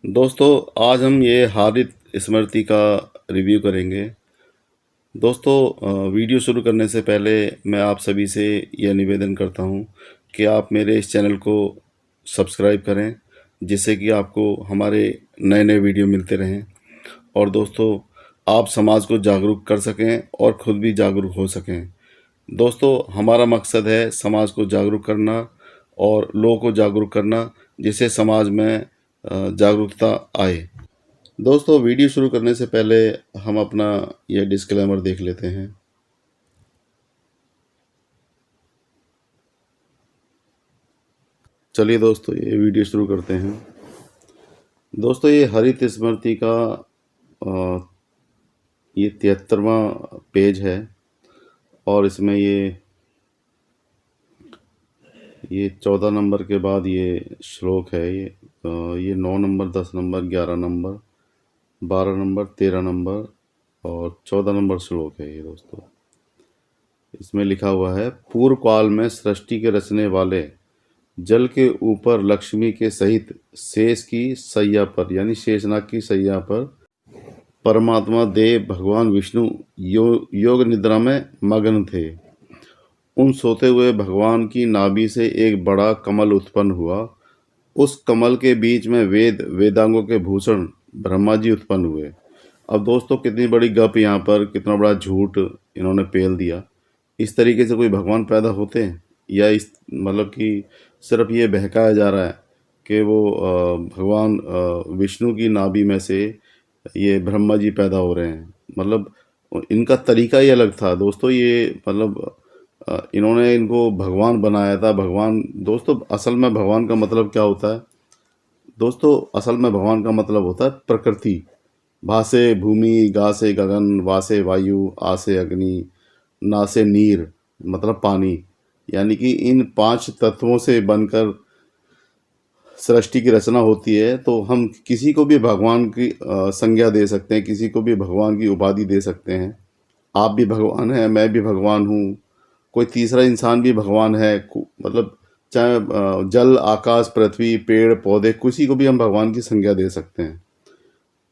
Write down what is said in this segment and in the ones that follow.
दोस्तों, आज हम ये हारित स्मृति का रिव्यू करेंगे। दोस्तों, वीडियो शुरू करने से पहले मैं आप सभी से यह निवेदन करता हूँ कि आप मेरे इस चैनल को सब्सक्राइब करें, जिससे कि आपको हमारे नए नए वीडियो मिलते रहें। और दोस्तों, आप समाज को जागरूक कर सकें और ख़ुद भी जागरूक हो सकें। दोस्तों, हमारा मकसद है समाज को जागरूक करना और लोगों को जागरूक करना, जिससे समाज में जागरूकता आए। दोस्तों, वीडियो शुरू करने से पहले हम अपना यह डिस्क्लेमर देख लेते हैं। चलिए दोस्तों, ये वीडियो शुरू करते हैं। दोस्तों, ये हरित स्मृति का ये 73वां पेज है और इसमें ये 14 नंबर के बाद ये श्लोक है। ये 9 number, 10 number, 11 number, 12 number, 13 number और 14 नंबर श्लोक है ये। दोस्तों, इसमें लिखा हुआ है, पूर्व काल में सृष्टि के रचने वाले जल के ऊपर लक्ष्मी के सहित शेष की सैया पर, यानी शेषनाग की सैया पर परमात्मा देव भगवान विष्णु योग निद्रा में मग्न थे। उन सोते हुए भगवान की नाभि से एक बड़ा कमल उत्पन्न हुआ। उस कमल के बीच में वेदांगों के भूषण ब्रह्मा जी उत्पन्न हुए। अब दोस्तों, कितनी बड़ी गप यहाँ पर, कितना बड़ा झूठ इन्होंने पेल दिया। इस तरीके से कोई भगवान पैदा होते हैं, या इस मतलब कि सिर्फ ये बहकाया जा रहा है कि वो भगवान विष्णु की नाभि में से ये ब्रह्मा जी पैदा हो रहे हैं। मतलब इनका तरीका ही अलग था दोस्तों। ये मतलब इन्होंने इनको भगवान बनाया था। भगवान दोस्तों, असल में भगवान का मतलब क्या होता है दोस्तों? असल में भगवान का मतलब होता है प्रकृति। भा से भूमि, गा से गगन, वा से वायु, आ से अग्नि, ना से नीर मतलब पानी। यानी कि इन 5 तत्वों से बनकर सृष्टि की रचना होती है। तो हम किसी को भी भगवान की संज्ञा दे सकते हैं, किसी को भी भगवान की उपाधि दे सकते हैं। आप भी भगवान हैं, मैं भी भगवान हूँ, कोई तीसरा इंसान भी भगवान है। मतलब चाहे जल, आकाश, पृथ्वी, पेड़ पौधे, किसी को भी हम भगवान की संज्ञा दे सकते हैं।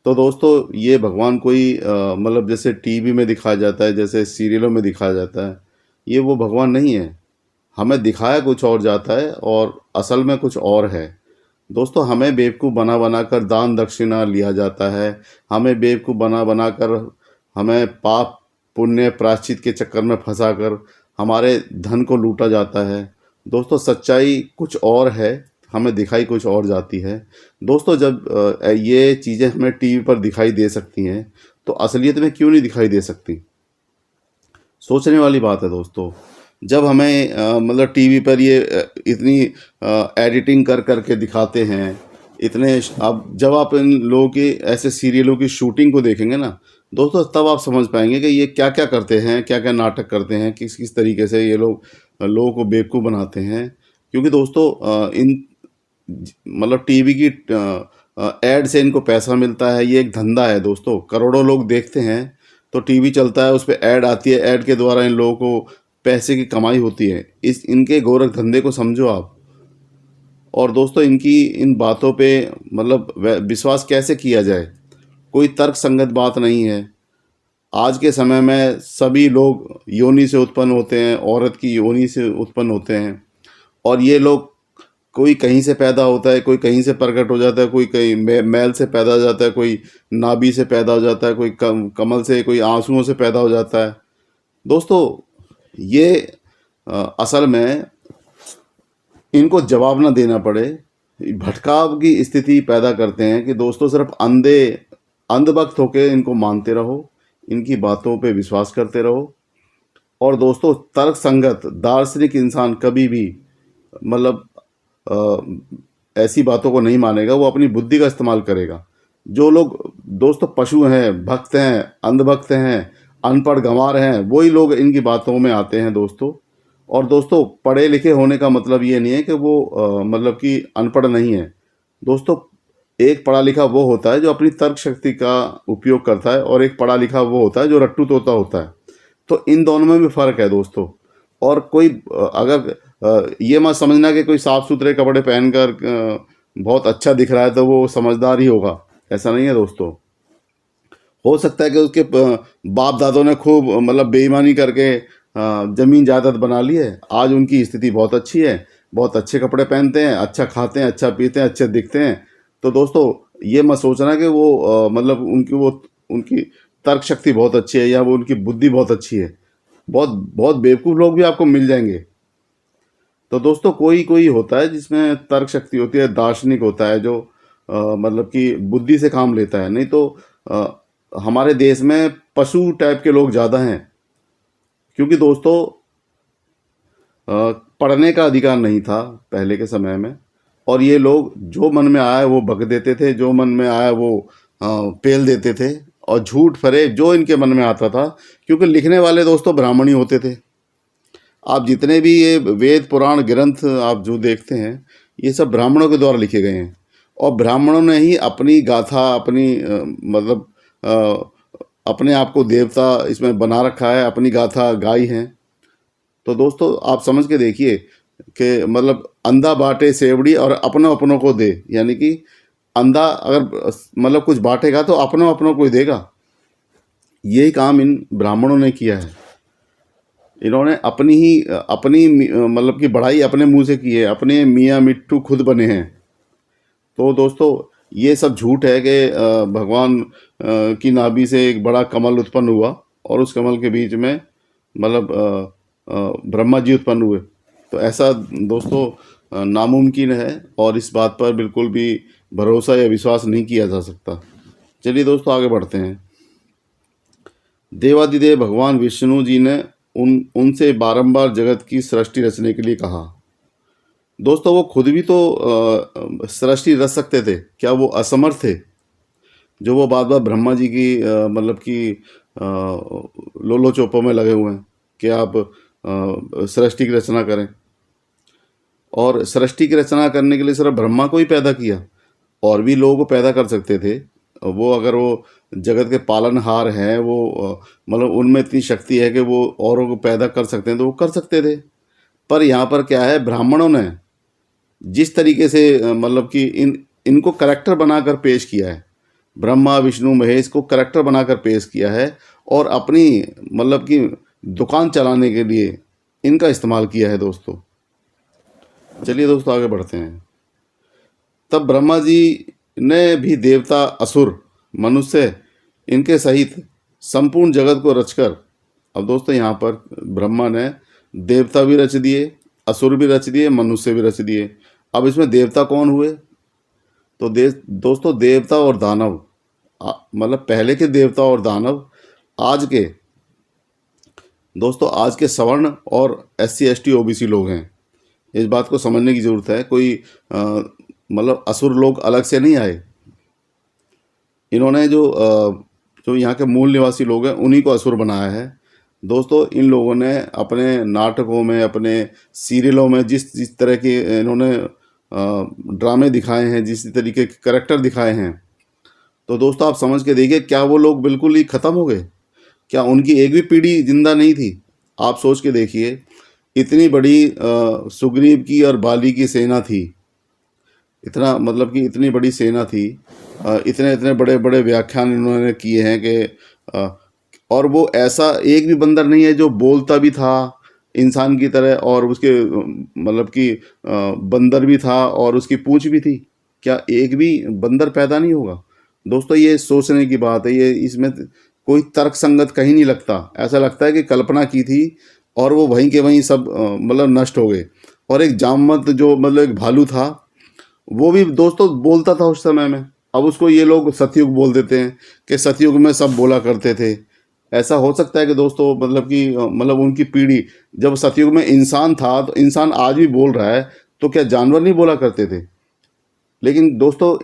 तो दोस्तों, ये भगवान कोई मतलब जैसे टीवी में दिखाया जाता है, जैसे सीरियलों में दिखाया जाता है, ये वो भगवान नहीं है। हमें दिखाया कुछ और जाता है और असल में कुछ और है। दोस्तों, हमें बेवकूफ़ बना बना कर दान दक्षिणा लिया जाता है। हमें बेवकूफ़ बना बना कर, हमें पाप पुण्य प्रायश्चित के चक्कर में फंसा कर हमारे धन को लूटा जाता है। दोस्तों, सच्चाई कुछ और है, हमें दिखाई कुछ और जाती है। दोस्तों, जब ये चीज़ें हमें टीवी पर दिखाई दे सकती हैं, तो असलियत में क्यों नहीं दिखाई दे सकती? सोचने वाली बात है दोस्तों। जब हमें मतलब टीवी पर ये इतनी एडिटिंग कर करके दिखाते हैं, इतने अब जब आप इन लोगों की ऐसे सीरियलों की शूटिंग को देखेंगे ना दोस्तों, तब आप समझ पाएंगे कि ये क्या क्या करते हैं, क्या क्या नाटक करते हैं, किस किस तरीके से ये लोग लोगों को बेवकूफ़ बनाते हैं। क्योंकि दोस्तों, इन मतलब टीवी की एड से इनको पैसा मिलता है। ये एक धंधा है दोस्तों। करोड़ों लोग देखते हैं, तो टीवी चलता है, उस पर ऐड आती है, ऐड के द्वारा इन लोगों को पैसे की कमाई होती है। इस इनके गोरख धंधे को समझो आप। और दोस्तों, इनकी इन बातों पे मतलब विश्वास कैसे किया जाए? कोई तर्क संगत बात नहीं है। आज के समय में सभी लोग योनि से उत्पन्न होते हैं, औरत की योनि से उत्पन्न होते हैं। और ये लोग, कोई कहीं से पैदा होता है, कोई कहीं से प्रकट हो जाता है, कोई कहीं मैल से पैदा हो जाता है, कोई नाभि से पैदा हो जाता है, कोई कमल से, कोई आंसुओं से पैदा हो जाता है। दोस्तों, ये असल में इनको जवाब ना देना पड़े, भटकाव की स्थिति पैदा करते हैं कि दोस्तों सिर्फ अंधभक्त होकर इनको मानते रहो, इनकी बातों पे विश्वास करते रहो। और दोस्तों, तर्क संगत दार्शनिक इंसान कभी भी मतलब ऐसी बातों को नहीं मानेगा, वो अपनी बुद्धि का इस्तेमाल करेगा। जो लोग दोस्तों पशु हैं, भक्त हैं, अंधभक्त हैं, अनपढ़ गंवार हैं, वही लोग इनकी बातों में आते हैं दोस्तों। और दोस्तों, पढ़े लिखे होने का मतलब ये नहीं है कि वो मतलब कि अनपढ़ नहीं है। दोस्तों, एक पढ़ा लिखा वो होता है जो अपनी तर्क शक्ति का उपयोग करता है, और एक पढ़ा लिखा वो होता है जो रट्टू तोता होता है। तो इन दोनों में भी फ़र्क है दोस्तों। और कोई अगर ये मत समझना कि कोई साफ़ सुथरे कपड़े पहनकर बहुत अच्छा दिख रहा है तो वो समझदार ही होगा, ऐसा नहीं है दोस्तों। हो सकता है कि उसके बाप दादों ने खूब मतलब बेईमानी करके जमीन जायदाद बना ली है, आज उनकी स्थिति बहुत अच्छी है, बहुत अच्छे कपड़े पहनते हैं, अच्छा खाते हैं, अच्छा पीते हैं, अच्छे दिखते हैं। तो दोस्तों ये मत सोचना कि वो मतलब उनकी तर्क शक्ति बहुत अच्छी है या वो उनकी बुद्धि बहुत अच्छी है। बहुत बहुत बेवकूफ़ लोग भी आपको मिल जाएंगे। तो दोस्तों कोई कोई होता है जिसमें तर्क शक्ति होती है, दार्शनिक होता है जो मतलब कि बुद्धि से काम लेता है, नहीं तो अ, हमारे देश में पशु टाइप के लोग ज़्यादा हैं। क्योंकि दोस्तों पढ़ने का अधिकार नहीं था पहले के समय में, और ये लोग जो मन में आया वो बक देते थे, जो मन में आया वो पेल देते थे, और झूठ फरेब जो इनके मन में आता था। क्योंकि लिखने वाले दोस्तों ब्राह्मण ही होते थे। आप जितने भी ये वेद पुराण ग्रंथ आप जो देखते हैं, ये सब ब्राह्मणों के द्वारा लिखे गए हैं, और ब्राह्मणों ने ही अपनी गाथा अपनी मतलब अपने आप को देवता इसमें बना रखा है, अपनी गाथा गाई है। तो दोस्तों आप समझ के देखिए कि मतलब अंधा बांटे सेवड़ी और अपनों अपनों को दे, यानी कि अंधा अगर मतलब कुछ बांटेगा तो अपनों अपनों को ही देगा। यही काम इन ब्राह्मणों ने किया है। इन्होंने मतलब कि बड़ाई अपने मुंह से की है, अपने मियाँ मिट्टू खुद बने हैं। तो दोस्तों ये सब झूठ है कि भगवान की नाभि से एक बड़ा कमल उत्पन्न हुआ और उस कमल के बीच में मतलब ब्रह्मा जी उत्पन्न हुए। तो ऐसा दोस्तों नामुमकिन है, और इस बात पर बिल्कुल भी भरोसा या विश्वास नहीं किया जा सकता। चलिए दोस्तों आगे बढ़ते हैं। देवादिदेव भगवान विष्णु जी ने उनसे बारंबार जगत की सृष्टि रचने के लिए कहा। दोस्तों वो खुद भी तो सृष्टि रच सकते थे, क्या वो असमर्थ थे जो वो बार बार ब्रह्मा जी की मतलब कि लोलो चोपों में लगे हुए हैं कि आप सृष्टि की रचना करें? और सृष्टि की रचना करने के लिए सिर्फ ब्रह्मा को ही पैदा किया, और भी लोगों को पैदा कर सकते थे। वो अगर वो जगत के पालनहार हैं, वो मतलब उनमें इतनी शक्ति है कि वो औरों को पैदा कर सकते हैं तो वो कर सकते थे। पर यहाँ पर क्या है, ब्राह्मणों ने जिस तरीके से मतलब कि इनको करेक्टर बनाकर पेश किया है, ब्रह्मा विष्णु महेश को करेक्टर बनाकर पेश किया है, और अपनी मतलब कि दुकान चलाने के लिए इनका इस्तेमाल किया है दोस्तों। चलिए दोस्तों आगे बढ़ते हैं। तब ब्रह्मा जी ने भी देवता असुर मनुष्य इनके सहित संपूर्ण जगत को रचकर, अब दोस्तों यहाँ पर ब्रह्मा ने देवता भी रच दिए, असुर भी रच दिए, मनुष्य भी रच दिए। अब इसमें देवता कौन हुए? तो दोस्तों देवता और दानव, मतलब पहले के देवता और दानव आज के दोस्तों आज के सवर्ण और SC ST OBC लोग हैं। इस बात को समझने की ज़रूरत है। कोई मतलब असुर लोग अलग से नहीं आए। इन्होंने जो यहाँ के मूल निवासी लोग हैं उन्हीं को असुर बनाया है। दोस्तों इन लोगों ने अपने नाटकों में, अपने सीरियलों में जिस जिस तरह के इन्होंने ड्रामे दिखाए हैं, जिस तरीके के करेक्टर दिखाए हैं, तो दोस्तों आप समझ के देखिए, क्या वो लोग बिल्कुल ही ख़त्म हो गए? क्या उनकी एक भी पीढ़ी जिंदा नहीं थी? आप सोच के देखिए, इतनी बड़ी सुग्रीव की और बाली की सेना थी, इतना मतलब कि इतनी बड़ी सेना थी, इतने इतने बड़े बड़े व्याख्यान इन्होंने किए हैं कि और वो ऐसा एक भी बंदर नहीं है जो बोलता भी था इंसान की तरह, और उसके मतलब कि बंदर भी था और उसकी पूंछ भी थी। क्या एक भी बंदर पैदा नहीं होगा? दोस्तों ये सोचने की बात है, ये इसमें कोई तर्क संगत कहीं नहीं लगता। ऐसा लगता है कि कल्पना की थी और वो वहीं के वहीं सब मतलब नष्ट हो गए। और एक जामवंत जो मतलब एक भालू था, वो भी दोस्तों बोलता था उस समय में। अब उसको ये लोग सतयुग बोल देते हैं कि सतयुग में सब बोला करते थे। ऐसा हो सकता है कि दोस्तों मतलब कि मतलब उनकी पीढ़ी, जब सतयुग में इंसान था तो इंसान आज भी बोल रहा है, तो क्या जानवर नहीं बोला करते थे? लेकिन दोस्तों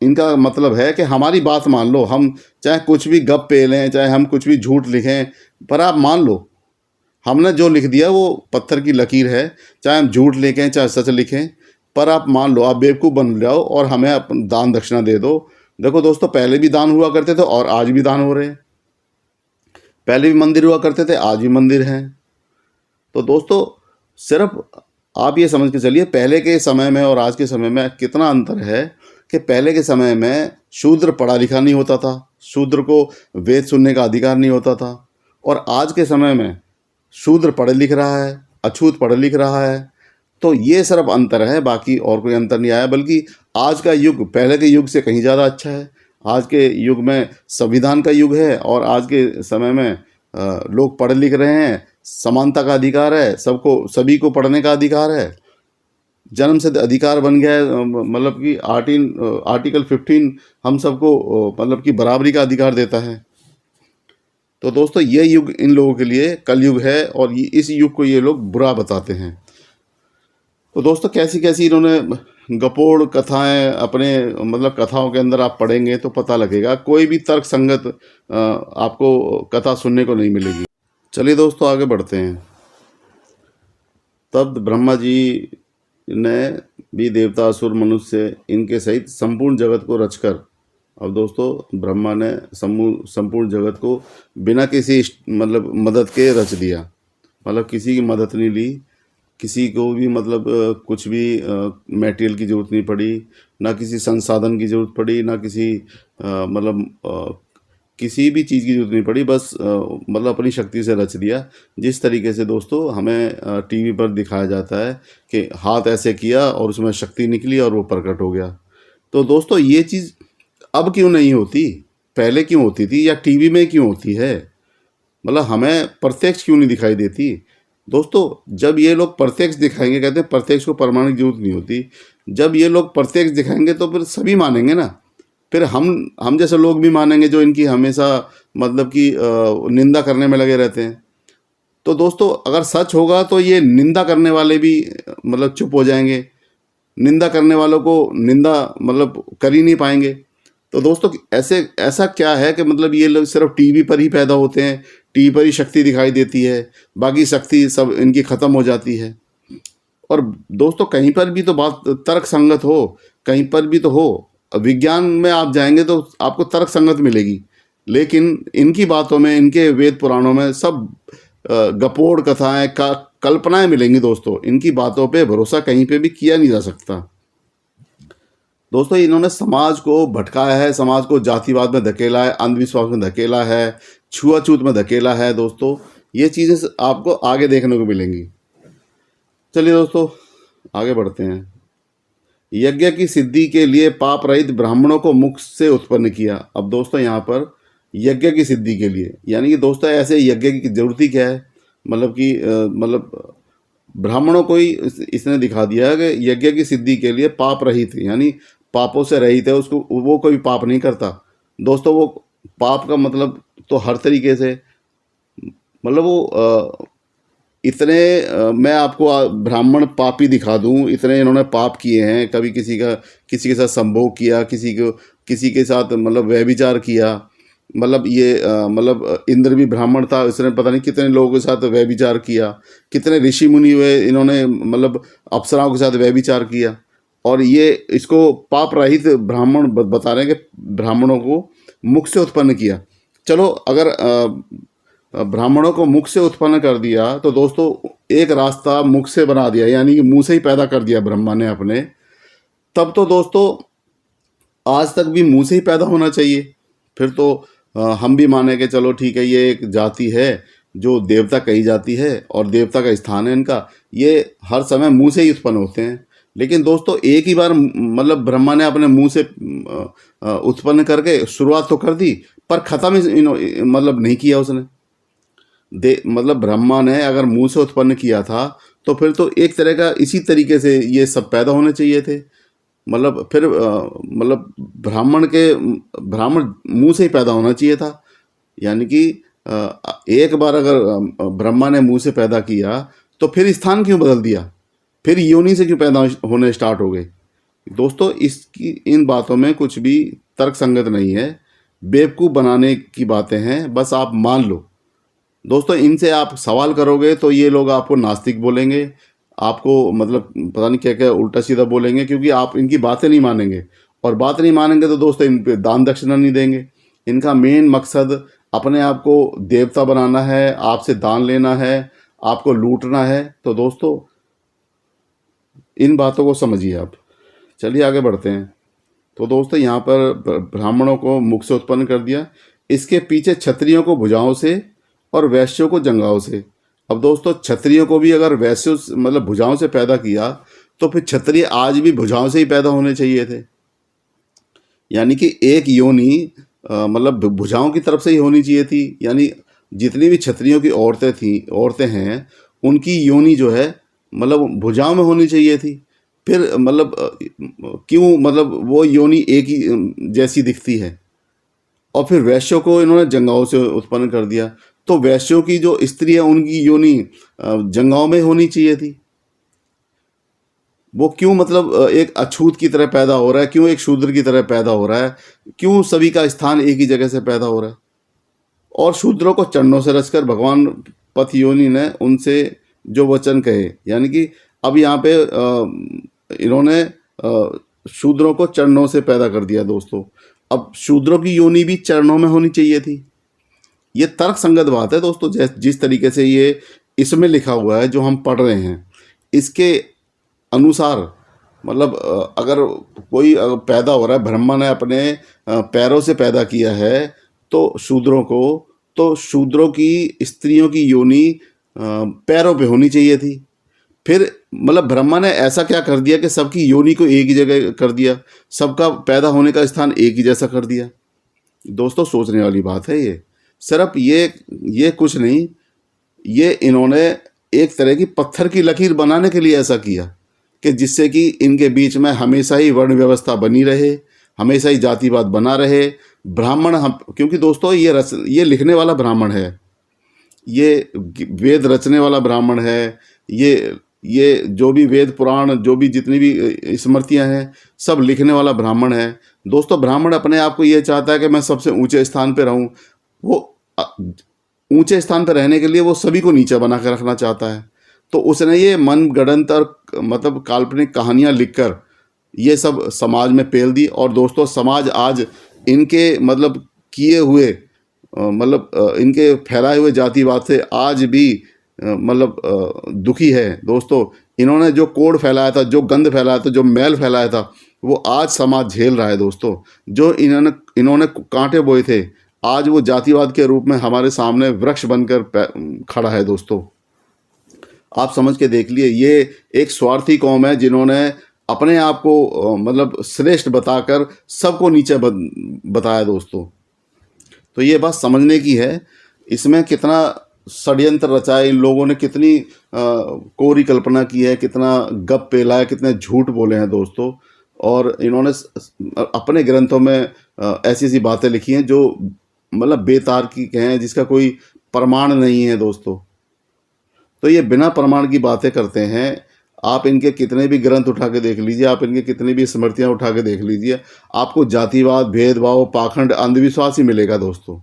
इनका मतलब है कि हमारी बात मान लो, हम चाहे कुछ भी गप पेलें, चाहे हम कुछ भी झूठ लिखें, पर आप मान लो हमने जो लिख दिया वो पत्थर की लकीर है। चाहे हम झूठ लिखें चाहे सच लिखें, पर आप मान लो, आप बेवकूफ़ बन जाओ और हमें दान दक्षिणा दे दो। देखो दोस्तों पहले भी दान हुआ करते थे और आज भी दान हो रहे हैं। पहले भी मंदिर हुआ करते थे, आज भी मंदिर हैं। तो दोस्तों सिर्फ आप ये समझ के चलिए पहले के समय में और आज के समय में कितना अंतर है कि पहले के समय में शूद्र पढ़ा लिखा नहीं होता था, शूद्र को वेद सुनने का अधिकार नहीं होता था, और आज के समय में शूद्र पढ़ लिख रहा है, अछूत पढ़ लिख रहा है। तो ये सिर्फ अंतर है, बाकी और कोई अंतर नहीं आया। बल्कि आज का युग पहले के युग से कहीं ज़्यादा अच्छा है। आज के युग में संविधान का युग है और आज के समय में लोग पढ़ लिख रहे हैं, समानता का अधिकार है, सबको सभी को पढ़ने का अधिकार है, जन्म से अधिकार बन गया है। मतलब कि आर्टिकल 15 हम सबको मतलब कि बराबरी का अधिकार देता है। तो दोस्तों ये युग इन लोगों के लिए कलयुग है और इस युग को ये लोग बुरा बताते हैं। तो दोस्तों कैसी कैसी इन्होंने गपोड़ कथाएं अपने मतलब कथाओं के अंदर आप पढ़ेंगे तो पता लगेगा, कोई भी तर्क संगत आपको कथा सुनने को नहीं मिलेगी। चलिए दोस्तों आगे बढ़ते हैं। तब ब्रह्मा जी ने भी देवता असुर मनुष्य इनके सहित संपूर्ण जगत को रचकर, अब दोस्तों ब्रह्मा ने संपूर्ण जगत को बिना किसी मतलब मदद के रच दिया। मतलब किसी की मदद नहीं ली, किसी को भी मतलब कुछ भी मटेरियल की ज़रूरत नहीं पड़ी, ना किसी संसाधन की ज़रूरत पड़ी, ना किसी मतलब किसी भी चीज़ की ज़रूरत नहीं पड़ी। बस मतलब अपनी शक्ति से रच दिया। जिस तरीके से दोस्तों हमें टीवी पर दिखाया जाता है कि हाथ ऐसे किया और उसमें शक्ति निकली और वो प्रकट हो गया। तो दोस्तों ये चीज़ अब क्यों नहीं होती, पहले क्यों होती थी, या टीवी में क्यों होती है? मतलब हमें प्रत्यक्ष क्यों नहीं दिखाई देती? दोस्तों जब ये लोग प्रत्यक्ष दिखाएंगे, कहते हैं प्रत्यक्ष को प्रमाण की जरूरत नहीं होती, जब ये लोग प्रत्यक्ष दिखाएंगे तो फिर सभी मानेंगे ना। फिर हम जैसे लोग भी मानेंगे जो इनकी हमेशा मतलब कि निंदा करने में लगे रहते हैं। तो दोस्तों अगर सच होगा तो ये निंदा करने वाले भी मतलब चुप हो जाएंगे, निंदा करने वालों को निंदा मतलब कर ही नहीं पाएंगे। तो दोस्तों ऐसा क्या है कि मतलब ये लोग सिर्फ टीवी पर ही पैदा होते हैं, टीवी पर ही शक्ति दिखाई देती है, बाकी शक्ति सब इनकी ख़त्म हो जाती है। और दोस्तों कहीं पर भी तो बात तर्क संगत हो, कहीं पर भी तो हो। विज्ञान में आप जाएंगे तो आपको तर्क संगत मिलेगी, लेकिन इनकी बातों में, इनके वेद पुराणों में सब गपोड़ कथाएं का कल्पनाएं मिलेंगी। दोस्तों इनकी बातों पे भरोसा कहीं पे भी किया नहीं जा सकता। दोस्तों इन्होंने समाज को भटकाया है, समाज को जातिवाद में धकेला है, अंधविश्वास में धकेला है, छुआछूत में धकेला है। दोस्तों ये चीज़ें आपको आगे देखने को मिलेंगी। चलिए दोस्तों आगे बढ़ते हैं। यज्ञ की सिद्धि के लिए पाप रहित ब्राह्मणों को मुख से उत्पन्न किया। अब दोस्तों यहाँ पर यज्ञ की सिद्धि के लिए, यानी कि दोस्तों ऐसे यज्ञ की जरूरत ही क्या है? मतलब कि मतलब ब्राह्मणों को ही इसने दिखा दिया है कि यज्ञ की सिद्धि के लिए पाप रहित, यानी पापों से रहित है, उसको वो कोई पाप नहीं करता। दोस्तों वो पाप का मतलब तो हर तरीके से मतलब वो इतने मैं आपको ब्राह्मण पापी दिखा दूं, इतने इन्होंने पाप किए हैं। कभी किसी के साथ संभोग किया, किसी के साथ मतलब व्यभिचार किया। मतलब ये मतलब इंद्र भी ब्राह्मण था, इसने पता नहीं कितने लोगों के साथ व्यभिचार किया। कितने ऋषि मुनि हुए, इन्होंने मतलब अप्सराओं के साथ व्यभिचार किया। और ये इसको पाप रहित ब्राह्मण बता रहे हैं कि ब्राह्मणों को मुख से उत्पन्न किया। चलो अगर ब्राह्मणों को मुख से उत्पन्न कर दिया तो दोस्तों एक रास्ता मुख से बना दिया, यानी कि मुंह से ही पैदा कर दिया ब्रह्मा ने अपने। तब तो दोस्तों आज तक भी मुंह से ही पैदा होना चाहिए। फिर तो हम भी माने कि चलो ठीक है, ये एक जाति है जो देवता कही जाती है और देवता का स्थान है इनका, ये हर समय मुंह से ही उत्पन्न होते हैं। लेकिन दोस्तों एक ही बार मतलब ब्रह्मा ने अपने मुंह से उत्पन्न करके शुरुआत तो कर दी, पर ख़त्म मतलब नहीं किया उसने। मतलब ब्रह्मा ने अगर मुंह से उत्पन्न किया था तो फिर तो एक तरह का इसी तरीके से ये सब पैदा होने चाहिए थे। मतलब फिर मतलब ब्राह्मण मुंह से ही पैदा होना चाहिए था। यानी कि एक बार अगर ब्रह्मा ने मुंह से पैदा किया तो फिर स्थान क्यों बदल दिया, फिर योनि से क्यों पैदा होने स्टार्ट हो गए? दोस्तों इसकी इन बातों में कुछ भी तर्क संगत नहीं है, बेवकूफ़ बनाने की बातें हैं, बस आप मान लो। दोस्तों इनसे आप सवाल करोगे तो ये लोग आपको नास्तिक बोलेंगे, आपको मतलब पता नहीं क्या क्या उल्टा सीधा बोलेंगे, क्योंकि आप इनकी बातें नहीं मानेंगे। और बात नहीं मानेंगे तो दोस्तों इन पे दान दक्षिणा नहीं देंगे। इनका मेन मकसद अपने आप को देवता बनाना है, आपसे दान लेना है, आपको लूटना है। तो दोस्तों इन बातों को समझिए आप। चलिए आगे बढ़ते हैं। तो दोस्तों यहाँ पर ब्राह्मणों को मुख से उत्पन्न कर दिया, इसके पीछे क्षत्रियों को भुजाओं से और वैश्यों को जंघाओं से। अब दोस्तों क्षत्रियों को भी अगर वैश्यों मतलब भुजाओं से पैदा किया, तो फिर क्षत्रिय आज भी भुजाओं से ही पैदा होने चाहिए थे। यानी कि एक योनि मतलब भुजाओं की तरफ से ही होनी चाहिए थी। यानी जितनी भी क्षत्रियों की औरतें हैं, उनकी योनि जो है मतलब भुजाओं में होनी चाहिए थी। फिर मतलब क्यों मतलब वो योनि एक ही जैसी दिखती है। और फिर वैश्यों को इन्होंने जंघाओं से उत्पन्न कर दिया, तो वैश्यों की जो स्त्री है उनकी योनि जंघाओं में होनी चाहिए थी। वो क्यों मतलब एक अछूत की तरह पैदा हो रहा है, क्यों एक शूद्र की तरह पैदा हो रहा है, क्यों सभी का स्थान एक ही जगह से पैदा हो रहा है। और शूद्रों को चरणों से रचकर भगवान पथ योनि ने उनसे जो वचन कहे, यानी कि अब यहाँ पे इन्होंने शूद्रों को चरणों से पैदा कर दिया दोस्तों। अब शूद्रों की योनि भी चरणों में होनी चाहिए थी। ये तर्क संगत बात है दोस्तों। जिस तरीके से ये इसमें लिखा हुआ है जो हम पढ़ रहे हैं, इसके अनुसार मतलब अगर कोई पैदा हो रहा है, ब्रह्मा ने अपने पैरों से पैदा किया है तो शूद्रों को, तो शूद्रों की स्त्रियों की योनि पैरों पे होनी चाहिए थी। फिर मतलब ब्रह्मा ने ऐसा क्या कर दिया कि सबकी योनि को एक ही जगह कर दिया, सबका पैदा होने का स्थान एक ही जैसा कर दिया। दोस्तों सोचने वाली बात है ये। सिर्फ ये कुछ नहीं, ये इन्होंने एक तरह की पत्थर की लकीर बनाने के लिए ऐसा किया कि जिससे कि इनके बीच में हमेशा ही वर्ण व्यवस्था बनी रहे, हमेशा ही जातिवाद बना रहे। ब्राह्मण हम, क्योंकि दोस्तों ये लिखने वाला ब्राह्मण है, ये वेद रचने वाला ब्राह्मण है, ये जो भी वेद पुराण जो भी जितनी भी स्मृतियाँ हैं सब लिखने वाला ब्राह्मण है। दोस्तों ब्राह्मण अपने आप को ये चाहता है कि मैं सबसे ऊंचे स्थान पे रहूं। वो ऊंचे स्थान पर रहने के लिए वो सभी को नीचा बना कर रखना चाहता है। तो उसने ये मन गढ़ंत और मतलब काल्पनिक कहानियाँ लिखकर ये सब समाज में पेल दी। और दोस्तों समाज आज इनके मतलब किए हुए मतलब इनके फैलाए हुए जातिवाद से आज भी मतलब दुखी है दोस्तों। इन्होंने जो कोड़ फैलाया था, जो गंद फैलाया था, जो मैल फैलाया था, वो आज समाज झेल रहा है दोस्तों। जो इन्होंने कांटे बोए थे, आज वो जातिवाद के रूप में हमारे सामने वृक्ष बनकर खड़ा है दोस्तों। आप समझ के देख लिए, ये एक स्वार्थी कौम है जिन्होंने अपने आप को मतलब श्रेष्ठ बताकर सबको नीचे बताया दोस्तों। तो ये बात समझने की है, इसमें कितना षड्यंत्र रचा है इन लोगों ने, कितनी कोरी कल्पना की है, कितना गप पेला है, कितने झूठ बोले हैं दोस्तों। और इन्होंने अपने ग्रंथों में ऐसी ऐसी बातें लिखी हैं जो मतलब बेतार्किक हैं, जिसका कोई प्रमाण नहीं है दोस्तों। तो ये बिना प्रमाण की बातें करते हैं। आप इनके कितने भी ग्रंथ उठा के देख लीजिए, आप इनके कितनी भी स्मृतियाँ उठा के देख लीजिए, आपको जातिवाद, भेदभाव, पाखंड, अंधविश्वास ही मिलेगा दोस्तों।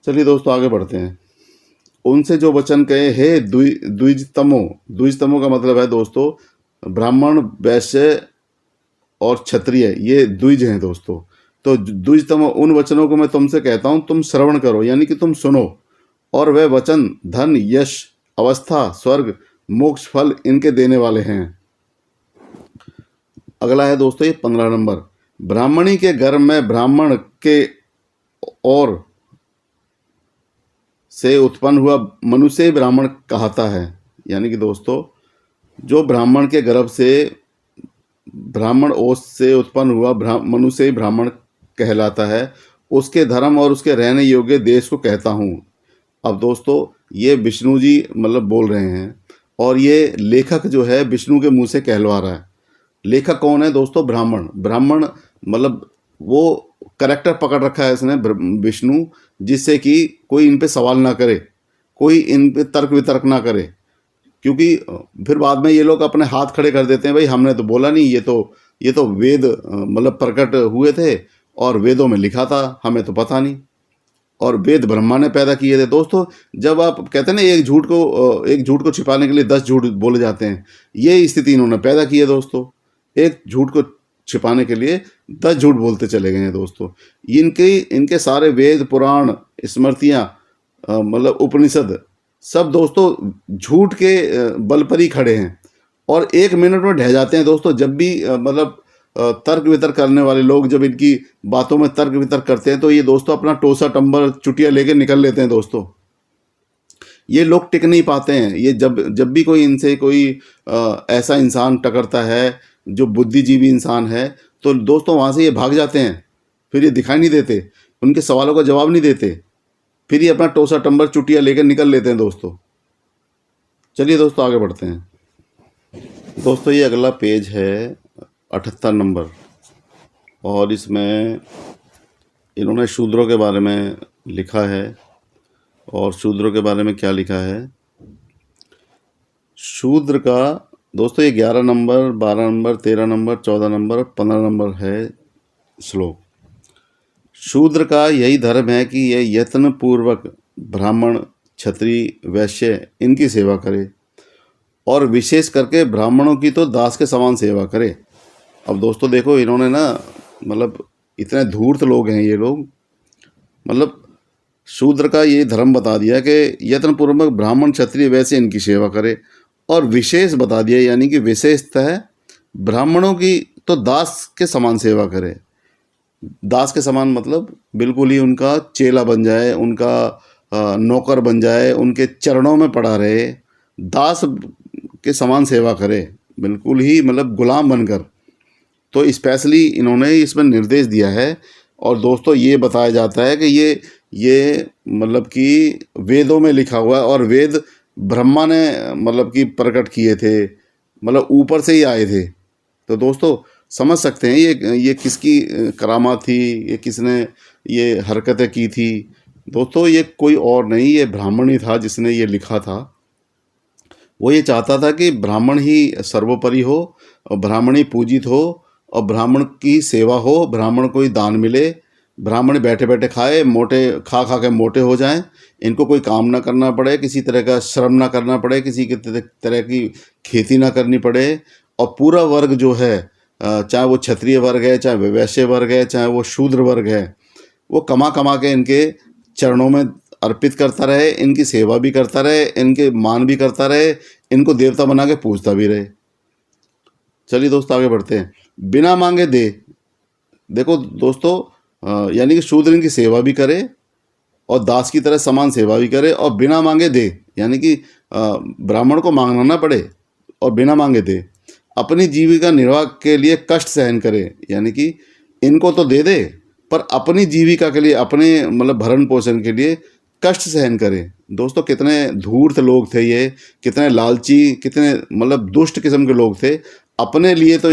चलिए दोस्तों आगे बढ़ते हैं। उनसे जो वचन कहे, हे द्विजतमो का मतलब है दोस्तों ब्राह्मण, वैश्य और क्षत्रिय, ये द्विज हैं दोस्तों। तो द्विजतमो उन वचनों को मैं तुमसे कहता हूँ, तुम श्रवण करो, यानी कि तुम सुनो। और वह वचन धन, यश, अवस्था, स्वर्ग, मोक्ष फल इनके देने वाले हैं। अगला है दोस्तों ये 15 नंबर। ब्राह्मणी के गर्भ में ब्राह्मण के और से उत्पन्न हुआ मनुष्य ही ब्राह्मण कहता है। यानी कि दोस्तों जो ब्राह्मण के गर्भ से ब्राह्मण ओस से उत्पन्न हुआ मनुष्य ही ब्राह्मण कहलाता है। उसके धर्म और उसके रहने योग्य देश को कहता हूँ। अब दोस्तों ये विष्णु जी मतलब बोल रहे हैं, और ये लेखक जो है विष्णु के मुंह से कहलवा रहा है। लेखक कौन है दोस्तों? ब्राह्मण। ब्राह्मण मतलब वो करेक्टर पकड़ रखा है इसने विष्णु, जिससे कि कोई इन पे सवाल ना करे, कोई इन पे तर्क वितर्क ना करे। क्योंकि फिर बाद में ये लोग अपने हाथ खड़े कर देते हैं, भाई हमने तो बोला नहीं, ये तो वेद मतलब प्रकट हुए थे और वेदों में लिखा था, हमें तो पता नहीं। और वेद ब्रह्मा ने पैदा किए थे दोस्तों। जब आप कहते हैं ना एक झूठ को छिपाने के लिए 10 झूठ बोले जाते हैं, ये स्थिति इन्होंने पैदा की है दोस्तों। एक झूठ को छिपाने के लिए 10 झूठ बोलते चले गए हैं दोस्तों। इनके सारे वेद, पुराण, स्मृतियाँ मतलब उपनिषद सब दोस्तों झूठ के बल पर ही खड़े हैं। और 1 मिनट में ढह जाते हैं दोस्तों। जब भी तर्क वितर्क करने वाले लोग जब इनकी बातों में तर्क वितर्क करते हैं तो ये दोस्तों अपना टोसा टंबर चुटिया लेके निकल लेते हैं दोस्तों। ये लोग टिक नहीं पाते हैं। ये जब जब भी कोई इनसे कोई ऐसा इंसान टकरता है जो बुद्धिजीवी इंसान है, तो दोस्तों वहाँ से ये भाग जाते हैं। फिर ये दिखाई नहीं देते, उनके सवालों का जवाब नहीं देते, फिर ये अपना टोसा टंबर चुटिया लेकर निकल लेते हैं दोस्तों। चलिए दोस्तों आगे बढ़ते हैं। दोस्तों ये अगला पेज है 78 नंबर, और इसमें इन्होंने शूद्रों के बारे में लिखा है। और शूद्रों के बारे में क्या लिखा है, शूद्र का दोस्तों ये 11 नंबर, 12 नंबर, 13 नंबर, 14 नंबर और 15 नंबर है श्लोक। शूद्र का यही धर्म है कि यह यत्न पूर्वक ब्राह्मण, क्षत्रिय, वैश्य इनकी सेवा करे, और विशेष करके ब्राह्मणों की तो दास के समान सेवा करे। अब दोस्तों देखो, इन्होंने ना इतने धूर्त लोग हैं ये लोग। शूद्र का ये धर्म बता दिया कि यत्न पूर्वक ब्राह्मण, क्षत्रिय, वैश्य इनकी सेवा करे, और विशेष बता दिया यानी कि विशेषता है ब्राह्मणों की तो दास के समान सेवा करे। दास के समान मतलब बिल्कुल ही उनका चेला बन जाए, उनका नौकर बन जाए, उनके चरणों में पड़ा रहे, दास के समान सेवा करे, बिल्कुल ही गुलाम बनकर। तो स्पेशली इन्होंने इसमें निर्देश दिया है। और दोस्तों ये बताया जाता है कि ये कि वेदों में लिखा हुआ है, और वेद ब्रह्मा ने कि प्रकट किए थे, ऊपर से ही आए थे। तो दोस्तों समझ सकते हैं ये किसकी करामात थी, ये किसने ये हरकतें की थी। दोस्तों ये कोई और नहीं, ये ब्राह्मण ही था जिसने ये लिखा था। वो ये चाहता था कि ब्राह्मण ही सर्वोपरि हो, और ब्राह्मण ही पूजित हो, और ब्राह्मण की सेवा हो, ब्राह्मण को ही दान मिले, ब्राह्मण बैठे बैठे खाए, मोटे खा खा के मोटे हो जाएं, इनको कोई काम ना करना पड़े, किसी तरह का श्रम ना करना पड़े, किसी तरह की खेती ना करनी पड़े। और पूरा वर्ग जो है, चाहे वो क्षत्रिय वर्ग है, चाहे वैश्य वर्ग है, चाहे वो शूद्र वर्ग है, वो कमा कमा के इनके चरणों में अर्पित करता रहे, इनकी सेवा भी करता रहे, इनके मान भी करता रहे, इनको देवता बना के पूजता भी रहे। चलिए दोस्तों आगे बढ़ते हैं। बिना मांगे दे। देखो दोस्तों, यानी कि शूद्र इनकी सेवा भी करे और दास की तरह समान सेवा भी करे, और बिना मांगे दे, यानी कि ब्राह्मण को मांगना ना पड़े और बिना मांगे दे। अपनी जीविका निर्वाह के लिए कष्ट सहन करे, यानी कि इनको तो दे दे पर अपनी जीविका के लिए, अपने भरण पोषण के लिए कष्ट सहन करे। दोस्तों कितने धूर्त लोग थे ये, कितने लालची, कितने दुष्ट किस्म के लोग थे। अपने लिए तो